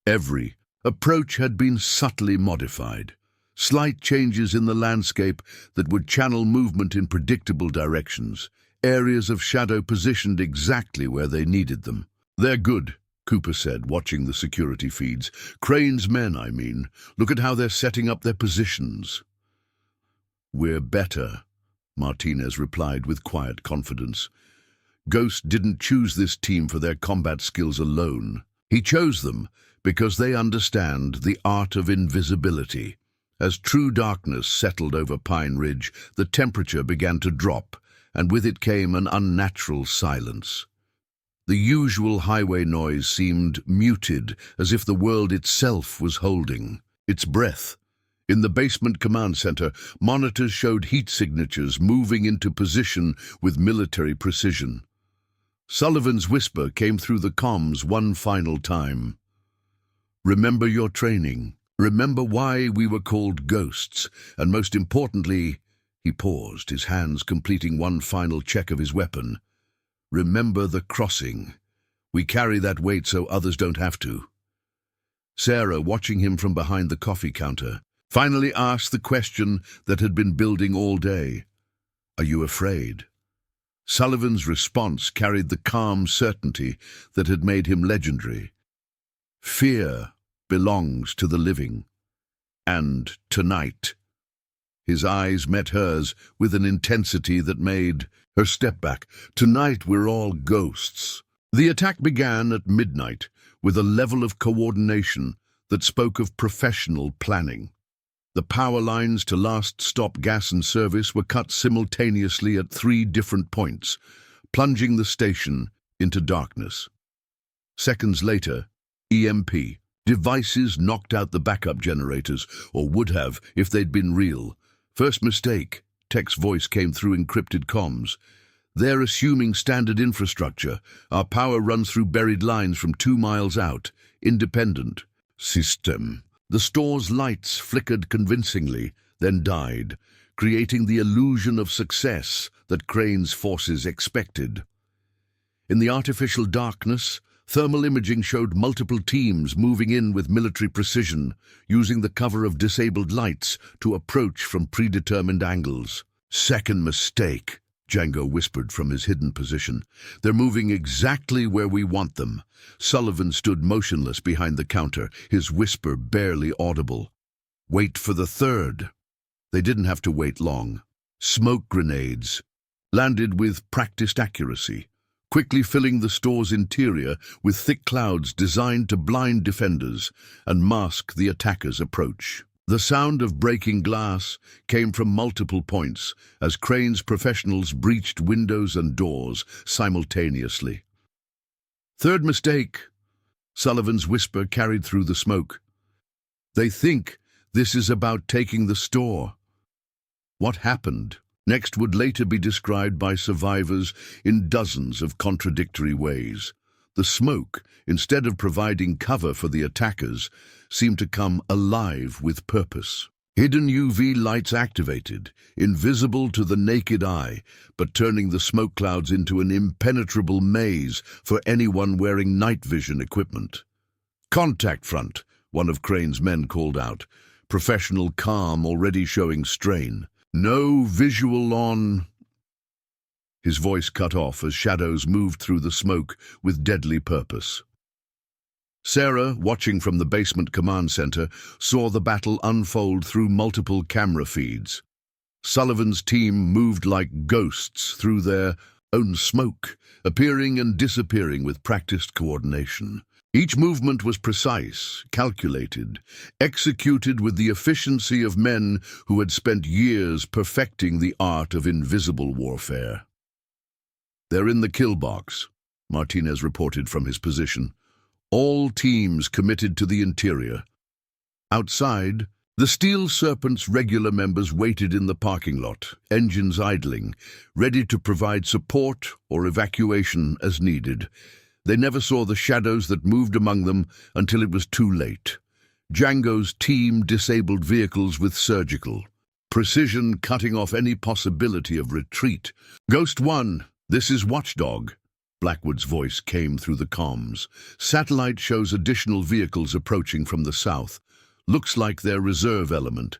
Every approach had been subtly modified. Slight changes in the landscape that would channel movement in predictable directions. Areas of shadow positioned exactly where they needed them. They're good, Cooper said, watching the security feeds. Crane's men, I mean. Look at how they're setting up their positions. We're better, Martinez replied with quiet confidence. Ghost didn't choose this team for their combat skills alone. He chose them because they understand the art of invisibility. As true darkness settled over Pine Ridge, the temperature began to drop, and with it came an unnatural silence. The usual highway noise seemed muted, as if the world itself was holding its breath. In the basement command center, monitors showed heat signatures moving into position with military precision. Sullivan's whisper came through the comms one final time. Remember your training. Remember why we were called ghosts, and most importantly, he paused, his hands completing one final check of his weapon. Remember the crossing. We carry that weight so others don't have to. Sarah, watching him from behind the coffee counter, finally asked the question that had been building all day. "Are you afraid?" Sullivan's response carried the calm certainty that had made him legendary. Fear belongs to the living. And tonight. His eyes met hers with an intensity that made her step back. "Tonight we're all ghosts." The attack began at midnight with a level of coordination that spoke of professional planning. The power lines to last-stop gas and service were cut simultaneously at 3 different points, plunging the station into darkness. Seconds later, EMP. Devices knocked out the backup generators, or would have if they'd been real. "First mistake," Tech's voice came through encrypted comms. "They're assuming standard infrastructure. Our power runs through buried lines from 2 miles out. Independent. System." The store's lights flickered convincingly, then died, creating the illusion of success that Crane's forces expected. In the artificial darkness, thermal imaging showed multiple teams moving in with military precision, using the cover of disabled lights to approach from predetermined angles. "Second mistake," Django whispered from his hidden position. "They're moving exactly where we want them." Sullivan stood motionless behind the counter, his whisper barely audible. "Wait for the third." They didn't have to wait long. Smoke grenades landed with practiced accuracy, quickly filling the store's interior with thick clouds designed to blind defenders and mask the attackers' approach. The sound of breaking glass came from multiple points as Crane's professionals breached windows and doors simultaneously. "Third mistake," Sullivan's whisper carried through the smoke. "They think this is about taking the store." What happened next would later be described by survivors in dozens of contradictory ways. The smoke, instead of providing cover for the attackers, seemed to come alive with purpose. Hidden UV lights activated, invisible to the naked eye, but turning the smoke clouds into an impenetrable maze for anyone wearing night vision equipment. "Contact front," one of Crane's men called out, professional calm already showing strain. "No visual on..." His voice cut off as shadows moved through the smoke with deadly purpose. Sarah, watching from the basement command center, saw the battle unfold through multiple camera feeds. Sullivan's team moved like ghosts through their own smoke, appearing and disappearing with practiced coordination. Each movement was precise, calculated, executed with the efficiency of men who had spent years perfecting the art of invisible warfare. "They're in the kill box," Martinez reported from his position. All teams committed to the interior. Outside, the Steel Serpent's regular members waited in the parking lot, engines idling, ready to provide support or evacuation as needed. They never saw the shadows that moved among them until it was too late. Django's team disabled vehicles with surgical precision, cutting off any possibility of retreat. "Ghost 1, this is Watchdog." Blackwood's voice came through the comms. "Satellite shows additional vehicles approaching from the south. Looks like their reserve element."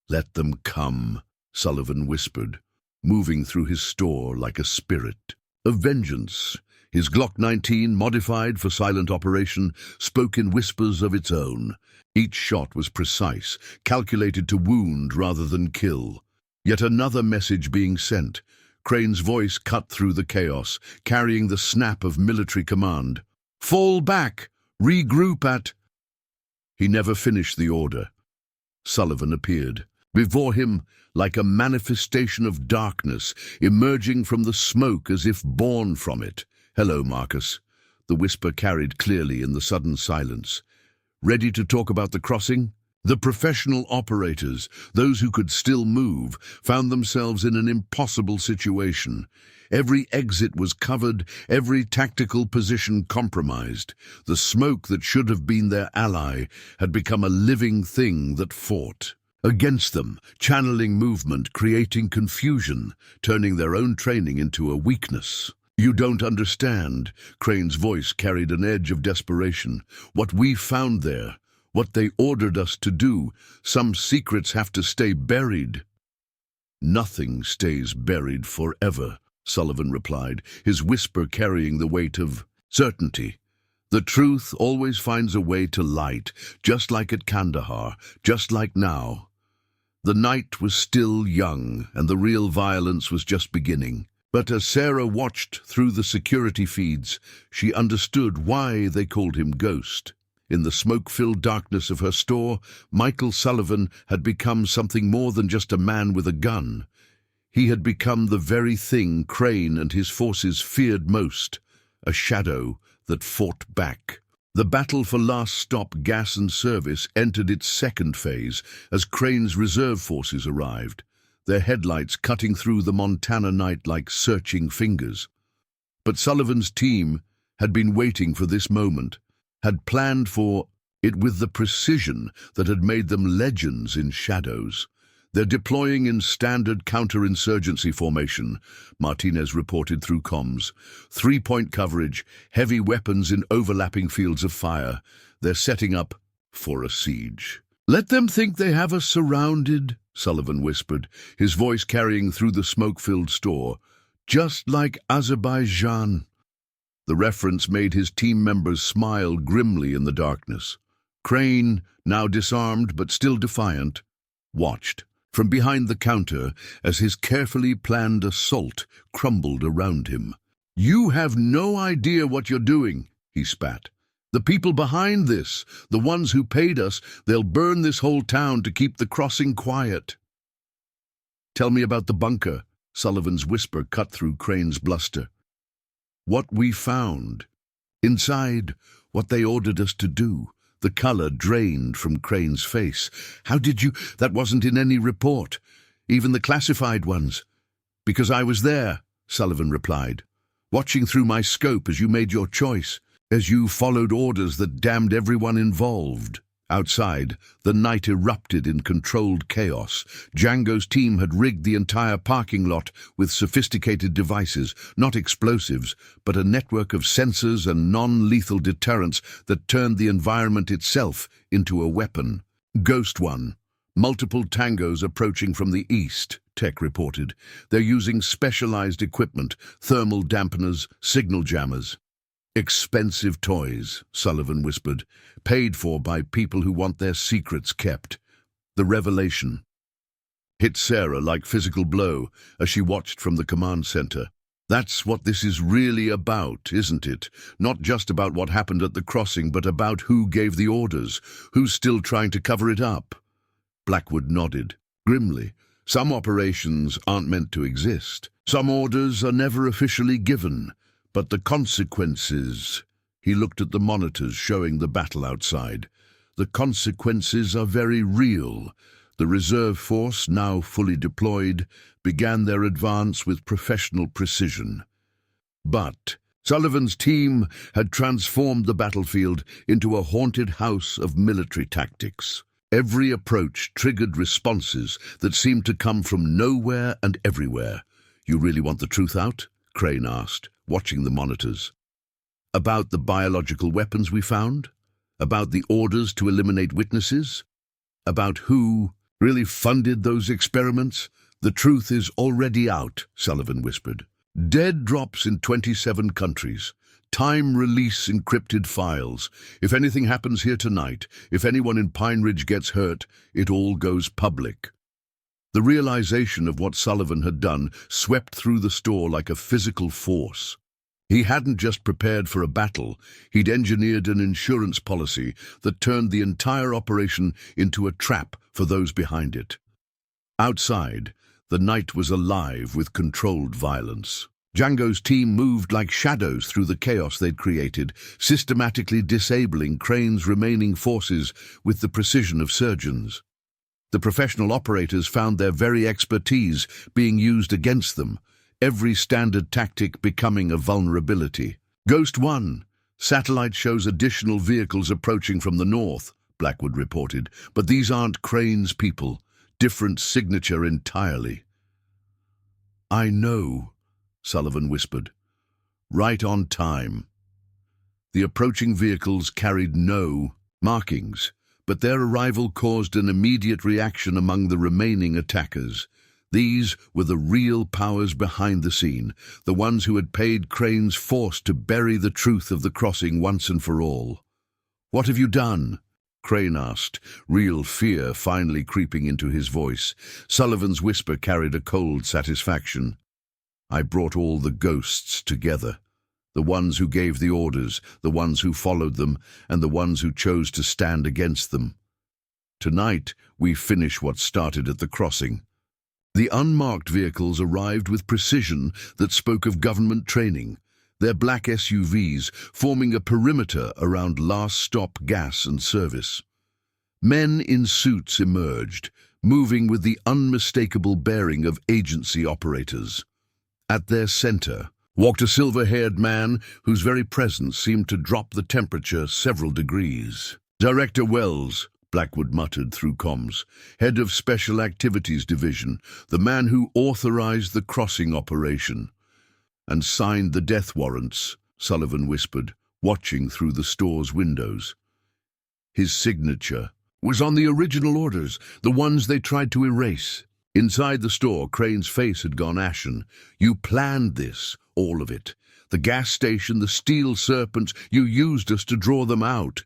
"Let them come," Sullivan whispered, moving through his store like a spirit of vengeance. His Glock 19, modified for silent operation, spoke in whispers of its own. Each shot was precise, calculated to wound rather than kill. Yet another message being sent. Crane's voice cut through the chaos, carrying the snap of military command. "Fall back! Regroup at..." He never finished the order. Sullivan appeared. Before him, like a manifestation of darkness, emerging from the smoke as if born from it. "Hello, Marcus," the whisper carried clearly in the sudden silence. "Ready to talk about the crossing?" The professional operators, those who could still move, found themselves in an impossible situation. Every exit was covered, every tactical position compromised. The smoke that should have been their ally had become a living thing that fought against them, channeling movement, creating confusion, turning their own training into a weakness. You don't understand. Crane's voice carried an edge of desperation. What we found there, what they ordered us to do, some secrets have to stay buried. Nothing stays buried forever, Sullivan replied, his whisper carrying the weight of certainty. The truth always finds a way to light, just like at Kandahar, just like now. The night was still young, and the real violence was just beginning. But as Sarah watched through the security feeds, she understood why they called him Ghost. In the smoke-filled darkness of her store, Michael Sullivan had become something more than just a man with a gun. He had become the very thing Crane and his forces feared most, a shadow that fought back. The battle for last stop gas and service entered its second phase as Crane's reserve forces arrived, their headlights cutting through the Montana night like searching fingers. But Sullivan's team had been waiting for this moment, had planned for it with the precision that had made them legends in shadows. They're deploying in standard counterinsurgency formation, Martinez reported through comms. 3-point coverage, heavy weapons in overlapping fields of fire. They're setting up for a siege. Let them think they have us surrounded, Sullivan whispered, his voice carrying through the smoke-filled store. Just like Azerbaijan. The reference made his team members smile grimly in the darkness. Crane, now disarmed but still defiant, watched from behind the counter as his carefully planned assault crumbled around him. You have no idea what you're doing, he spat. The people behind this, the ones who paid us, they'll burn this whole town to keep the crossing quiet. Tell me about the bunker, Sullivan's whisper cut through Crane's bluster. What we found. Inside, what they ordered us to do. The color drained from Crane's face. How did you? That wasn't in any report, even the classified ones. Because I was there, Sullivan replied, watching through my scope as you made your choice, as you followed orders that damned everyone involved. Outside, the night erupted in controlled chaos. Django's team had rigged the entire parking lot with sophisticated devices, not explosives, but a network of sensors and non-lethal deterrents that turned the environment itself into a weapon. Ghost One. Multiple tangos approaching from the east, Tech reported. They're using specialized equipment, thermal dampeners, signal jammers. Expensive toys, Sullivan whispered, paid for by people who want their secrets kept. The revelation hit Sarah like physical blow as she watched from the command center. That's what this is really about, isn't it? Not just about what happened at the crossing, but about who gave the orders, who's still trying to cover it up. Blackwood nodded, grimly. Some operations aren't meant to exist. Some orders are never officially given. But the consequences, he looked at the monitors showing the battle outside. The consequences are very real. The reserve force, now fully deployed, began their advance with professional precision. But Sullivan's team had transformed the battlefield into a haunted house of military tactics. Every approach triggered responses that seemed to come from nowhere and everywhere. You really want the truth out? Crane asked, watching the monitors. About the biological weapons we found? About the orders to eliminate witnesses? About who really funded those experiments? The truth is already out, Sullivan whispered. Dead drops in 27 countries. Time release encrypted files. If anything happens here tonight, if anyone in Pine Ridge gets hurt, it all goes public. The realization of what Sullivan had done swept through the store like a physical force. He hadn't just prepared for a battle, he'd engineered an insurance policy that turned the entire operation into a trap for those behind it. Outside, the night was alive with controlled violence. Django's team moved like shadows through the chaos they'd created, systematically disabling Crane's remaining forces with the precision of surgeons. The professional operators found their very expertise being used against them, every standard tactic becoming a vulnerability. Ghost One. Satellite shows additional vehicles approaching from the north, Blackwood reported, but these aren't Crane's people. Different signature entirely. I know, Sullivan whispered. right on time. The approaching vehicles carried no markings, but their arrival caused an immediate reaction among the remaining attackers. These were the real powers behind the scene, the ones who had paid Crane's force to bury the truth of the crossing once and for all. "What have you done?" Crane asked, real fear finally creeping into his voice. Sullivan's whisper carried a cold satisfaction. "I brought all the ghosts together. The ones who gave the orders, the ones who followed them, and the ones who chose to stand against them. Tonight, we finish what started at the crossing." The unmarked vehicles arrived with precision that spoke of government training, their black SUVs forming a perimeter around last stop gas and service. Men in suits emerged, moving with the unmistakable bearing of agency operators. At their center walked a silver-haired man whose very presence seemed to drop the temperature several degrees. "Director Wells," Blackwood muttered through comms, "head of Special Activities Division, the man who authorized the crossing operation." "And signed the death warrants," Sullivan whispered, watching through the store's windows. "His signature was on the original orders, the ones they tried to erase." Inside the store, Crane's face had gone ashen. "You planned this, all of it. The gas station, the steel serpents, you used us to draw them out."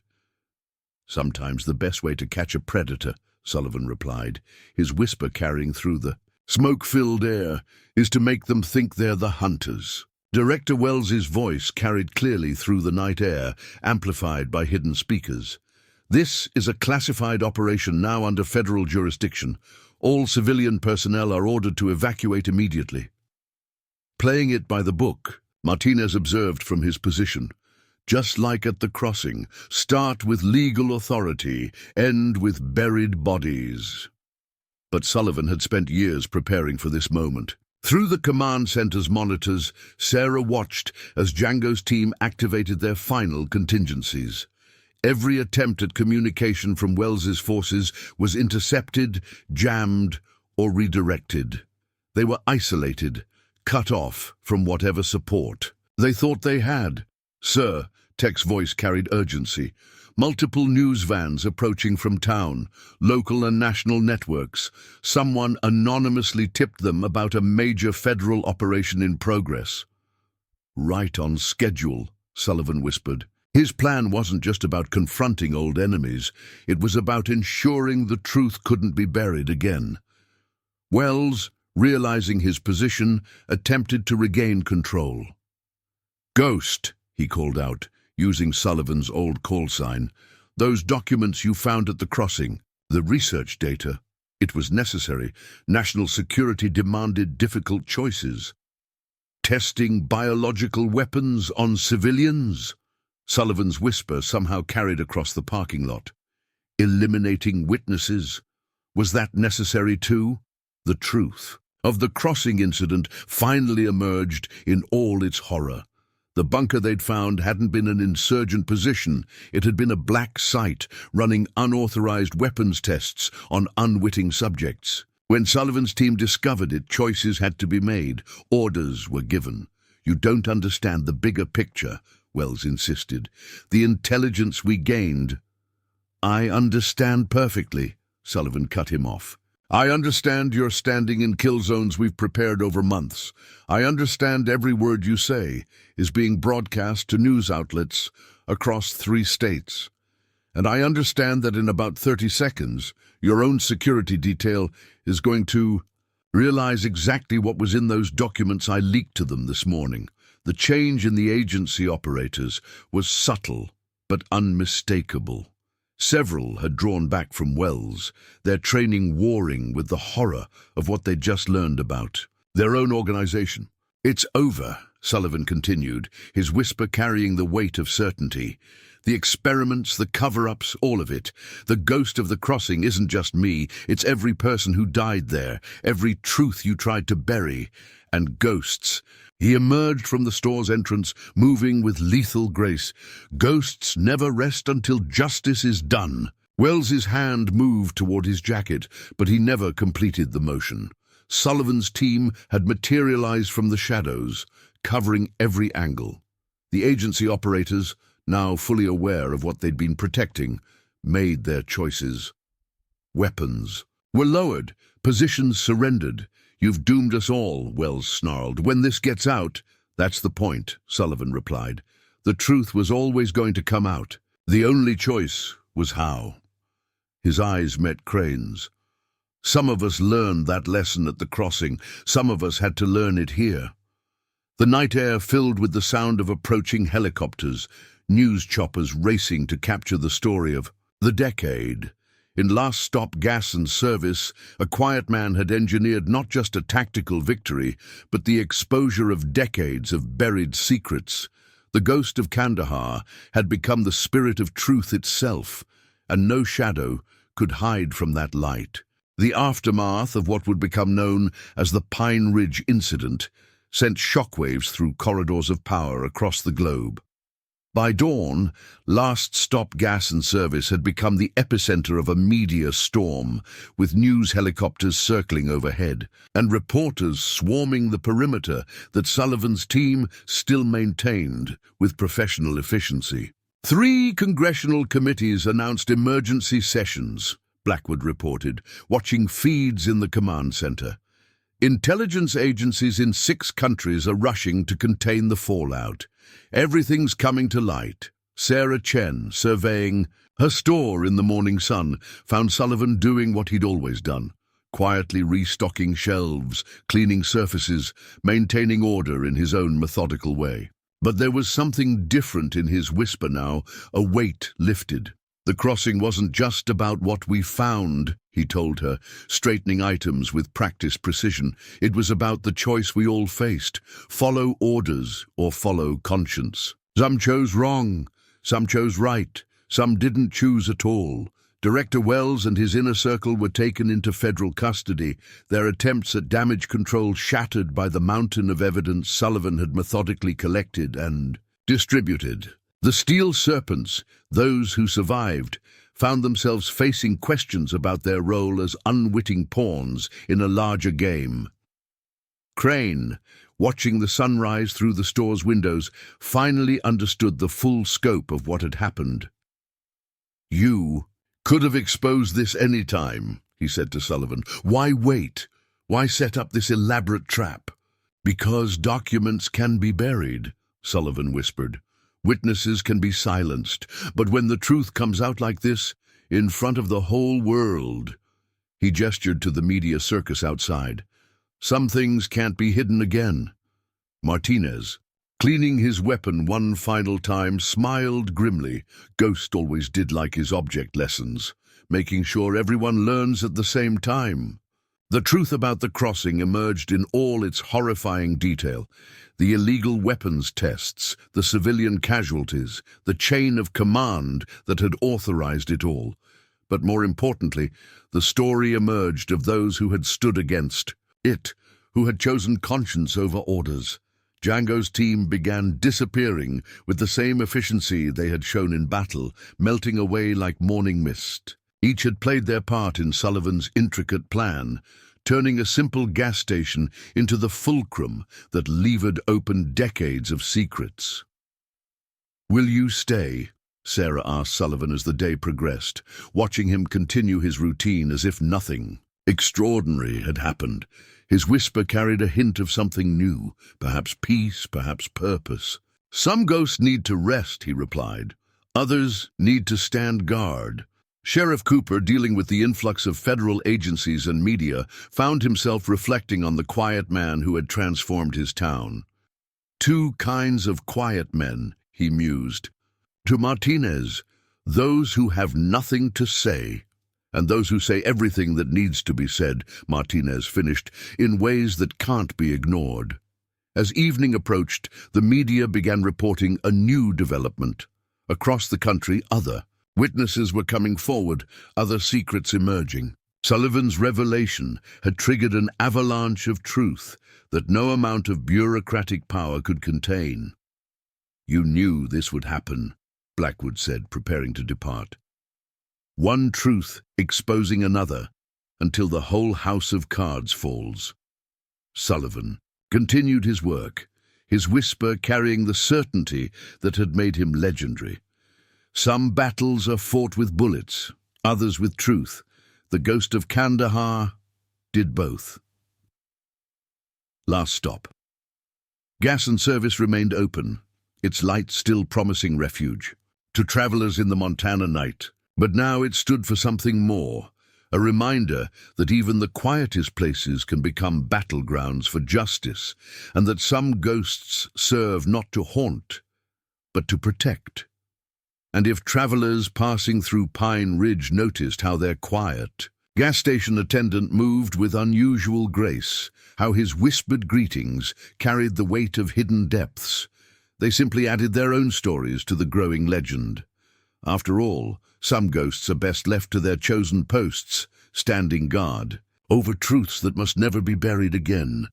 "Sometimes the best way to catch a predator," Sullivan replied, his whisper carrying through the smoke-filled air, "is to make them think they're the hunters." Director Wells's voice carried clearly through the night air, amplified by hidden speakers. "This is a classified operation now under federal jurisdiction. All civilian personnel are ordered to evacuate immediately." Playing it by the book, Martinez observed from his position. "Just like at the crossing, start with legal authority, end with buried bodies." But Sullivan had spent years preparing for this moment. Through the command center's monitors, Sarah watched as Django's team activated their final contingencies. Every attempt at communication from Wells's forces was intercepted, jammed, or redirected. They were isolated, cut off from whatever support they thought they had. "Sir," Tech's voice carried urgency. "Multiple news vans approaching from town, local and national networks. Someone anonymously tipped them about a major federal operation in progress." "Right on schedule," Sullivan whispered. His plan wasn't just about confronting old enemies, it was about ensuring the truth couldn't be buried again. Wells, realizing his position, attempted to regain control. "Ghost," he called out, using Sullivan's old call sign. "Those documents you found at the crossing, the research data, it was necessary. National security demanded difficult choices. Testing biological weapons on civilians?" Sullivan's whisper somehow carried across the parking lot. "Eliminating witnesses? Was that necessary too?" The truth of the crossing incident finally emerged in all its horror. The bunker they'd found hadn't been an insurgent position. It had been a black site running unauthorized weapons tests on unwitting subjects. When Sullivan's team discovered it, choices had to be made. Orders were given. "You don't understand the bigger picture," Wells insisted. "The intelligence we gained—" "I understand perfectly," Sullivan cut him off. "I understand you're standing in kill zones we've prepared over months. I understand every word you say is being broadcast to news outlets across 3 states. And I understand that in about 30 seconds, your own security detail is going to realize exactly what was in those documents I leaked to them this morning. The change in the agency operators was subtle but unmistakable. Several had drawn back from Wells, their training warring with the horror of what they'd just learned about their own organization. "It's over," Sullivan continued, his whisper carrying the weight of certainty. "The experiments, the cover-ups, all of it. The ghost of the crossing isn't just me, it's every person who died there, every truth you tried to bury, and ghosts." He emerged from the store's entrance, moving with lethal grace. "Ghosts never rest until justice is done." Wells's hand moved toward his jacket, but he never completed the motion. Sullivan's team had materialized from the shadows, covering every angle. The agency operators, now fully aware of what they'd been protecting, made their choices. Weapons were lowered, positions surrendered. "You've doomed us all," Wells snarled. "When this gets out—" "That's the point," Sullivan replied. "The truth was always going to come out. The only choice was how." His eyes met Crane's. "Some of us learned that lesson at the crossing. Some of us had to learn it here." The night air filled with the sound of approaching helicopters, news choppers racing to capture the story of the decade. In Last Stop Gas and Service, a quiet man had engineered not just a tactical victory, but the exposure of decades of buried secrets. The ghost of Kandahar had become the spirit of truth itself, and no shadow could hide from that light. The aftermath of what would become known as the Pine Ridge Incident sent shockwaves through corridors of power across the globe. By dawn, Last Stop Gas and Service had become the epicenter of a media storm, with news helicopters circling overhead and reporters swarming the perimeter that Sullivan's team still maintained with professional efficiency. 3 congressional committees announced emergency sessions, Blackwood reported, watching feeds in the command center. Intelligence agencies in 6 countries are rushing to contain the fallout. Everything's coming to light. Sarah Chen, surveying her store in the morning sun, found Sullivan doing what he'd always done, quietly restocking shelves, cleaning surfaces, maintaining order in his own methodical way. But there was something different in his whisper now, a weight lifted. "The crossing wasn't just about what we found," he told her, straightening items with practiced precision. "It was about the choice we all faced, follow orders or follow conscience. Some chose wrong, some chose right, some didn't choose at all. Director Wells and his inner circle were taken into federal custody, their attempts at damage control shattered by the mountain of evidence Sullivan had methodically collected and distributed. The steel serpents, those who survived, found themselves facing questions about their role as unwitting pawns in a larger game." Crane, watching the sunrise through the store's windows, finally understood the full scope of what had happened. "You could have exposed this any time," he said to Sullivan. "Why wait? Why set up this elaborate trap?" "Because documents can be buried," Sullivan whispered. "Witnesses can be silenced, but when the truth comes out like this, in front of the whole world—" He gestured to the media circus outside. "Some things can't be hidden again." Martinez, cleaning his weapon one final time, smiled grimly. Ghost always did like his object lessons, making sure everyone learns at the same time. The truth about the crossing emerged in all its horrifying detail. The illegal weapons tests, the civilian casualties, the chain of command that had authorized it all. But more importantly, the story emerged of those who had stood against it, who had chosen conscience over orders. Django's team began disappearing with the same efficiency they had shown in battle, melting away like morning mist. Each had played their part in Sullivan's intricate plan, turning a simple gas station into the fulcrum that levered open decades of secrets. "Will you stay?" Sarah asked Sullivan as the day progressed, watching him continue his routine as if nothing extraordinary had happened. His whisper carried a hint of something new, perhaps peace, perhaps purpose. "Some ghosts need to rest," he replied. "Others need to stand guard." Sheriff Cooper, dealing with the influx of federal agencies and media, found himself reflecting on the quiet man who had transformed his town. 2 kinds of quiet men, he mused. To Martinez, those who have nothing to say, and those who say everything that needs to be said, Martinez finished, in ways that can't be ignored. As evening approached, the media began reporting a new development. Across the country, other witnesses were coming forward, other secrets emerging. Sullivan's revelation had triggered an avalanche of truth that no amount of bureaucratic power could contain. "You knew this would happen," Blackwood said, preparing to depart. "One truth exposing another, until the whole house of cards falls." Sullivan continued his work, his whisper carrying the certainty that had made him legendary. Some battles are fought with bullets, others with truth. The ghost of Kandahar did both. Last stop. Gas and service remained open, its light still promising refuge to travelers in the Montana night. But now it stood for something more, a reminder that even the quietest places can become battlegrounds for justice, and that some ghosts serve not to haunt, but to protect. And if travelers passing through Pine Ridge noticed how their quiet gas station attendant moved with unusual grace, how his whispered greetings carried the weight of hidden depths, they simply added their own stories to the growing legend. After all, some ghosts are best left to their chosen posts, standing guard over truths that must never be buried again.